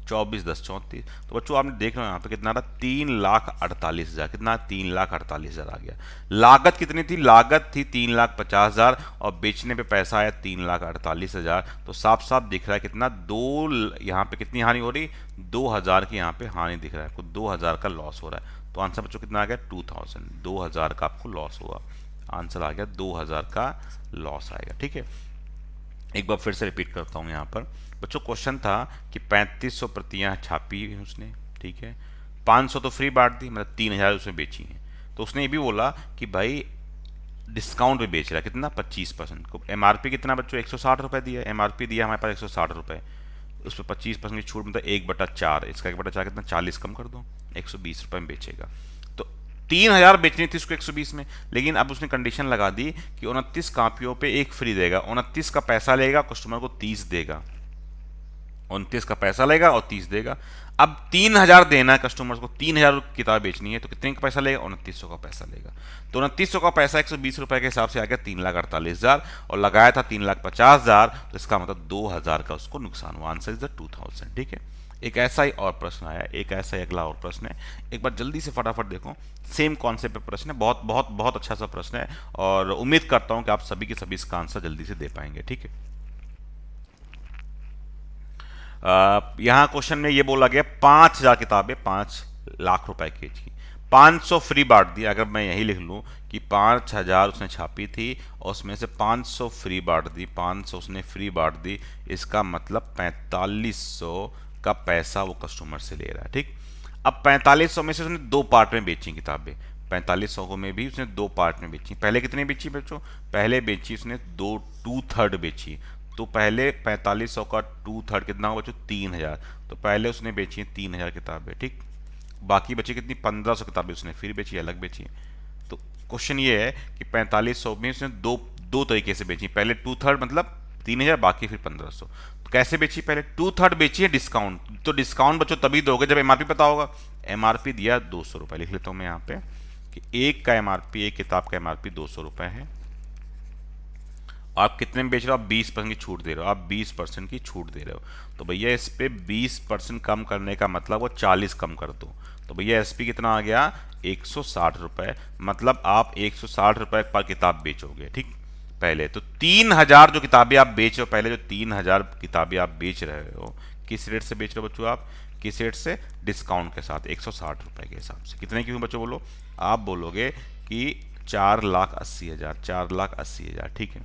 24 10 34। तो बच्चों आपने देख रहे हो यहाँ पे कितना रहा, 3,48,000, कितना 3,48,000 आ गया। लागत कितनी थी, लागत थी 3,50,000 और बेचने पे पैसा आया 3,48,000, तो साफ साफ दिख रहा है कितना, दो, यहाँ पे कितनी हानि हो रही, 2000 की यहाँ पे हानि दिख रहा है आपको, 2000 का लॉस हो रहा है। तो आंसर बच्चों कितना आ गया, 2000, 2000 का आपको लॉस हुआ, आंसर आ गया 2000 का लॉस आएगा, ठीक है। एक बार फिर से रिपीट करता हूँ यहाँ पर बच्चों, क्वेश्चन था कि 3500 प्रतियां छापी उसने, ठीक है, 500 तो फ्री बांट दी, मतलब 3000 उसने बेची हैं। तो उसने ये भी बोला कि भाई डिस्काउंट पे बेच रहा है, कितना 25% को, एमआरपी कितना बच्चों 160 रुपये दिया, एमआरपी दिया हमारे पास 160 रुपये, उस पर 25% की छूट, मतलब 1/4, इसका 1/4 कितना 40 कम कर दो, 120 रुपये में बेचेगा। तो 3000 बेचनी थी उसको 120 में, लेकिन अब उसने कंडीशन लगा दी कि 29 कापियों पे एक फ्री देगा, 29 का पैसा लेगा, कस्टमर को 30 देगा, 29 का पैसा लेगा और 30 देगा। अब 3000 देना है कस्टमर्स को, 3000 किताब बेचनी है, तो कितने का पैसा लेगा, 2900 का पैसा लेगा। तो 2900 का पैसा 120 रुपए के हिसाब से आ गया 3,48,000, और लगाया था 3,50,000, तो इसका मतलब 2000 का उसको नुकसान हुआ। आंसर इज द 2000, ठीक है। एक ऐसा ही और प्रश्न आया, एक ऐसा ही अगला और प्रश्न है, एक बार जल्दी से फटाफट देखो, सेम कॉन्सेप्ट पे प्रश्न है, बहुत बहुत बहुत अच्छा सा प्रश्न है, और उम्मीद करता हूं कि आप सभी के सभी इसका आंसर जल्दी से दे पाएंगे, ठीक है। यहाँ क्वेश्चन में ये बोला गया 5000 किताबें 5 लाख रुपए की थी, 500 फ्री बांट दिया। अगर मैं यही लिख लूँ कि 5000 उसने छापी थी और उसमें से 500 फ्री बांट दी, 500 उसने फ्री बांट दी, इसका मतलब 4500 का पैसा वो कस्टमर से ले रहा है, ठीक। अब 4500 में से उसने दो पार्ट में बेची किताबें, 4500 को में भी उसने दो पार्ट में बेची। पहले कितने बेची बच्चों, पहले बेची उसने दो, 2/3 बेची, तो पहले 4500 का 2/3 कितना होगा बच्चों, 3000, तो पहले उसने बेची है 3000 किताबें, ठीक। बाकी बची कितनी, 1500 किताबें उसने फिर बेची, अलग बेची। तो क्वेश्चन ये है कि 4500 में उसने दो दो तरीके से बेची, पहले 2/3 मतलब 3000, बाकी फिर 1500। तो कैसे बेची, पहले 2/3 बेची है डिस्काउंट, तो डिस्काउंट बच्चों तभी दोगे जब एमआरपी पता होगा। एमआरपी दिया 200 रुपये, लिख लेता हूँ मैं यहाँ पे कि एक का एमआरपी, एक किताब का एमआरपी 200 रुपये है, आप कितने में बेच रहे हो, आप 20% की छूट दे रहे हो, आप 20% की छूट दे रहे हो, तो भैया इस पे 20% कम करने का मतलब वो 40 कम कर दो, तो भैया एसपी कितना आ गया, 160 रुपये, मतलब आप 160 रुपये पर किताब बेचोगे। ठीक, पहले तो 3000 जो किताबें आप बेच रहे हो, पहले जो 3000 किताबें आप बेच रहे हो, किस रेट से बेच रहे हो बच्चों आप? किस रेट से? डिस्काउंट के साथ 160 रुपये के हिसाब से। कितने की हुई बच्चों बोलो? आप बोलोगे कि 4,80,000, 4,80,000। ठीक है,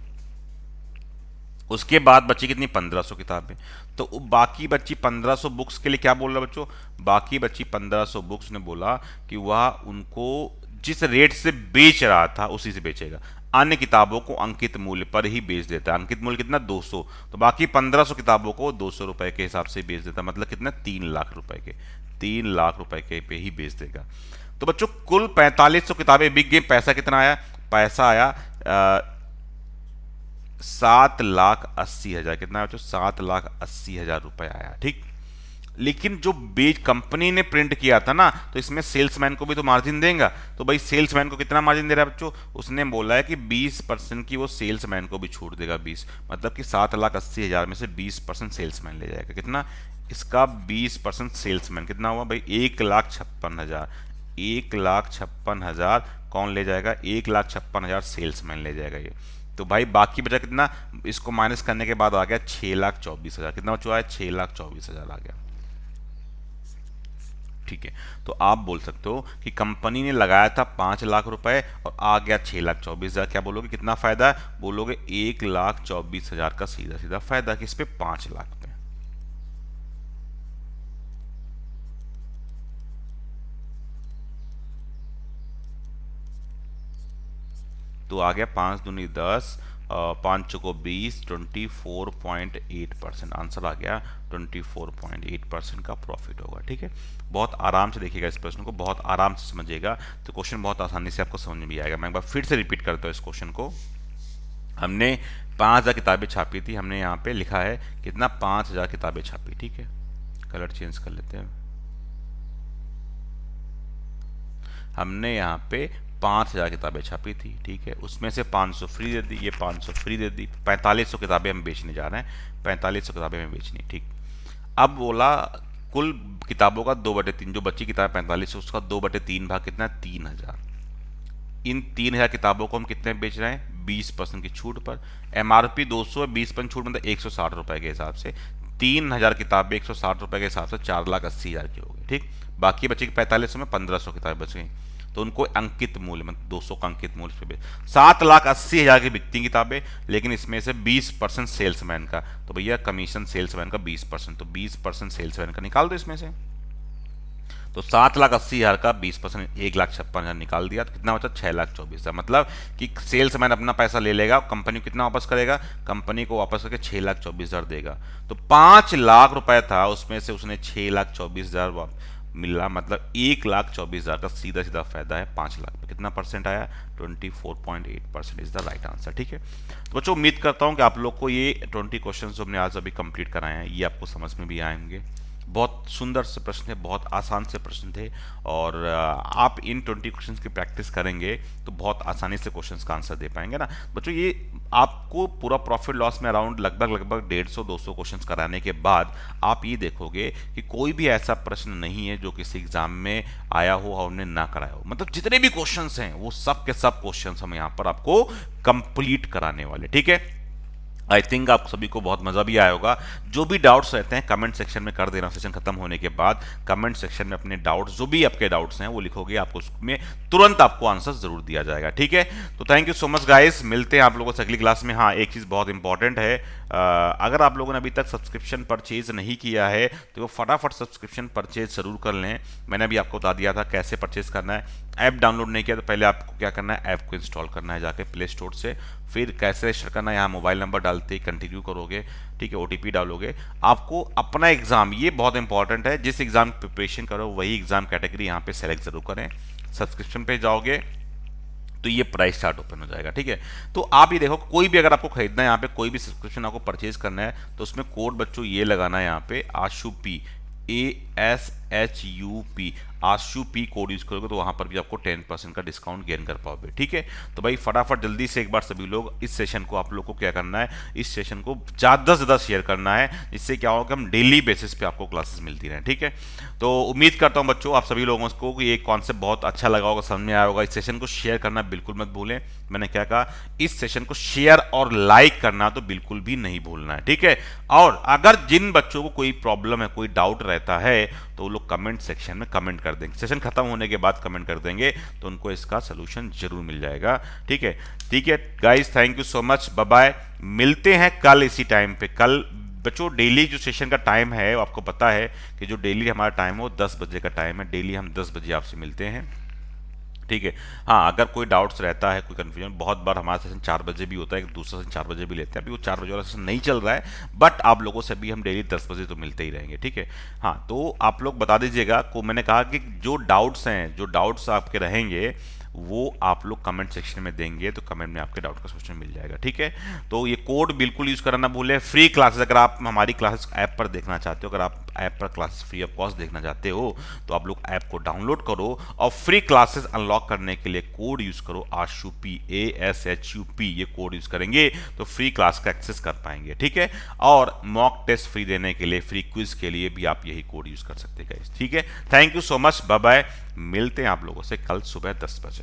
उसके बाद बची कितनी? 1500 किताबें। तो बाकी बची 1500 बुक्स के लिए क्या बोल रहा बच्चों? बाकी बची 1500 बुक्स ने बोला कि वह उनको जिस रेट से बेच रहा था उसी से बेचेगा, अन्य किताबों को अंकित मूल्य पर ही बेच देता है। अंकित मूल्य कितना? 200। तो बाकी 1500 किताबों को 200 रुपए के हिसाब से बेच देता है, मतलब कितना? 3 लाख रुपए के, 3 लाख रुपए के पे ही बेच देगा। तो बच्चों कुल 4500 किताबें बिक गई। पैसा कितना आया? पैसा आया 7,80,000। कितना है बच्चों? 7,80,000 रुपए आया। ठीक, लेकिन जो बेच कंपनी ने प्रिंट किया था ना, तो इसमें सेल्समैन को भी तो मार्जिन देगा। तो भाई सेल्समैन को कितना मार्जिन दे रहा है बच्चों? उसने बोला है कि 20% की वो सेल्समैन को भी छूट देगा। 20 मतलब कि 7,80,000 में से 20% सेल्समैन ले जाएगा। कितना? इसका 20% सेल्समैन। कितना हुआ भाई? 1,56,000। 1,56,000 कौन ले जाएगा? 1,56,000 सेल्समैन ले जाएगा ये। तो भाई बाकी बचा कितना? इसको माइनस करने के बाद आ गया 6,24,000। कितना बचा है? 6,24,000 आ गया। ठीक है, तो आप बोल सकते हो कि कंपनी ने लगाया था 5 लाख रुपए और आ गया 6,24,000। क्या बोलोगे? कितना फायदा है? बोलोगे 1,24,000 का सीधा सीधा फायदा। किस पे? 5 लाख पे। तो आ गया 5 दूनी 10, 5 चौको 20, 24.8%। आंसर आ गया 24.8% का प्रॉफिट होगा। ठीक है, बहुत आराम से देखिएगा इस प्रश्न को, बहुत आराम से समझिएगा, तो क्वेश्चन बहुत आसानी से आपको समझ में भी आएगा। मैं एक बार फिर से रिपीट करता हूँ इस क्वेश्चन को। हमने 5,000 किताबें छापी थी। हमने यहाँ पे लिखा है कितना? 5,000 किताबें छापी। ठीक है, कलर चेंज कर लेते हैं। हमने यहाँ पे 5,000 किताबें छापी थी। ठीक है, उसमें से 500 फ्री दे दी, ये 500 फ्री दे दी। 4500 किताबें हम बेचने जा रहे हैं, 4500 किताबें हमें बेचनी। ठीक, अब बोला कुल किताबों का 2/3, जो बची किताब 4500, उसका 2/3 भाग कितना? 3,000। इन 3,000 किताबों को हम कितने बेच रहे हैं? 20% की छूट पर। MRP 200 है, 20% छूट मतलब 160 रुपए के हिसाब से 3,000 किताबें 160 रुपए के हिसाब से 4,80,000 की हो गई। ठीक, बाकी बची 4500 में 1500 किताबें बच गई। तो उनको अंकित मूल्य मतलब 200 का अंकित मूल्य पे 7,80,000 की बिकती किताबें, लेकिन इसमें से 20% सेल्समैन का। तो भैया कमीशन सेल्समैन का 20%, तो 20% सेल्समैन का निकाल दो इसमें से। तो 7,80,000 का 20%, 1,56,000 निकाल दिया, तो कितना बचा? 6,24,000। मतलब कि सेल्समैन अपना पैसा ले लेगा, कंपनी को कितना वापस करेगा? कंपनी को वापस करके 6,24,000 देगा। तो 5 लाख रुपए था, उसमें से उसने 6,24,000 मिला, मतलब 1,24,000 का सीधा सीधा फायदा है 5 लाख पे। कितना परसेंट आया? 24.8% इज द राइट आंसर। ठीक है, तो बच्चों उम्मीद करता हूं कि आप लोग को ये 20 क्वेश्चन जो हमने आज अभी कंप्लीट कराए हैं, ये आपको समझ में भी आएंगे। बहुत सुंदर से प्रश्न थे, बहुत आसान से प्रश्न थे, और आप इन 20 क्वेश्चंस की प्रैक्टिस करेंगे तो बहुत आसानी से क्वेश्चंस का आंसर दे पाएंगे ना बच्चों। ये आपको पूरा प्रॉफिट लॉस में अराउंड लगभग 150-200 क्वेश्चंस कराने के बाद आप ये देखोगे कि कोई भी ऐसा प्रश्न नहीं है जो किसी एग्जाम में आया हो और उन्हें ना कराया हो। मतलब जितने भी क्वेश्चंस हैं वो सब के सब क्वेश्चंस हम यहाँ पर आपको कंप्लीट कराने वाले। ठीक है, आई थिंक आप सभी को बहुत मजा भी आया होगा। जो भी डाउट्स रहते हैं कमेंट सेक्शन में कर देना। सेशन खत्म होने के बाद कमेंट सेक्शन में अपने डाउट्स, जो भी आपके डाउट्स हैं वो लिखोगे, आपको उसमें तुरंत आपको आंसर जरूर दिया जाएगा। ठीक है, तो thank you so much guys, मिलते हैं आप लोगों से अगली क्लास में। हाँ, एक चीज़ बहुत इंपॉर्टेंट है, अगर आप लोगों ने अभी तक सब्सक्रिप्शन परचेज नहीं किया है तो वो फटाफट सब्सक्रिप्शन परचेज जरूर कर लें। मैंने भी आपको बता दिया था कैसे परचेज करना है। ऐप डाउनलोड नहीं किया तो पहले आपको क्या करना है? ऐप को इंस्टॉल करना है जाके प्ले स्टोर से। फिर कैसे रजिस्टर करना है? यहाँ मोबाइल नंबर डालते ही कंटिन्यू करोगे। ठीक है, OTP डालोगे। आपको अपना एग्जाम, ये बहुत इंपॉर्टेंट है, जिस एग्जाम प्रिपरेशन करो वही एग्जाम कैटेगरी यहाँ पे सेलेक्ट जरूर करें। सब्सक्रिप्शन पे जाओगे तो ये प्राइस चार्ट ओपन हो जाएगा। ठीक है, तो आप ये देखो, कोई भी अगर आपको खरीदना है, यहाँ पे कोई भी सब्सक्रिप्शन आपको परचेज करना है तो उसमें कोड बच्चों ये लगाना है यहाँ पे, ASHUP, SHUP आशुपी कोड यूज करोगे तो वहां पर भी आपको 10% का डिस्काउंट गेन कर पाओगे। ठीक है, तो भाई फटाफट जल्दी से एक बार सभी लोग इस सेशन को, आप लोग को क्या करना है, इस सेशन को ज़्यादा से ज़्यादा शेयर करना है, जिससे क्या होगा कि हम डेली बेसिस पे आपको क्लासेस मिलती रहें। ठीक है, तो उम्मीद करता हूं बच्चों आप सभी लोगों को ये कॉन्सेप्ट बहुत अच्छा लगा होगा, समझ में आया होगा। इस सेशन को शेयर करना बिल्कुल मत भूलें। मैंने क्या कहा, इस सेशन को शेयर और लाइक करना तो बिल्कुल भी नहीं भूलना है। ठीक है, और अगर जिन बच्चों को कोई प्रॉब्लम है, कोई डाउट रहता है, तो वो लोग कमेंट सेक्शन में कमेंट कर देंगे। सेशन खत्म होने के बाद कमेंट कर देंगे तो उनको इसका सोल्यूशन जरूर मिल जाएगा। ठीक है, ठीक है guys, thank you so much, bye bye. मिलते हैं कल इसी टाइम पे। कल बच्चों डेली जो सेशन का टाइम है, आपको पता है कि जो डेली हमारा टाइम है वो 10 बजे का टाइम है। डेली हम 10 बजे आपसे मिलते हैं। ठीक है, हाँ अगर कोई डाउट्स रहता है, कोई कंफ्यूजन, बहुत बार हमारा सेशन 4 बजे भी होता है, दूसरा सेशन 4 बजे भी लेते हैं। अभी वो 4 बजे वाला सेशन नहीं चल रहा है, बट आप लोगों से भी हम डेली 10 बजे तो मिलते ही रहेंगे। ठीक है, हाँ तो आप लोग बता दीजिएगा को, मैंने कहा कि जो डाउट्स हैं, जो डाउट्स आपके रहेंगे वो आप लोग कमेंट सेक्शन में देंगे तो कमेंट में आपके डाउट का सोल्यूशन मिल जाएगा। ठीक है, तो ये कोड बिल्कुल यूज करना ना भूलें। फ्री क्लासेस, अगर आप हमारी क्लासेस ऐप पर देखना चाहते हो, अगर आप ऐप पर क्लासेस फ्री ऑफ कॉस्ट देखना चाहते हो, तो आप लोग ऐप को डाउनलोड करो और फ्री क्लासेस अनलॉक करने के लिए कोड यूज करो आशुपी, ASHUP, ये कोड यूज करेंगे तो फ्री क्लास का एक्सेस कर पाएंगे। ठीक है, और मॉक टेस्ट फ्री देने के लिए, फ्री क्विज के लिए भी आप यही कोड यूज कर सकते हैं। ठीक है, thank you so much, bye bye. मिलते हैं आप लोगों से कल सुबह 10 बजे।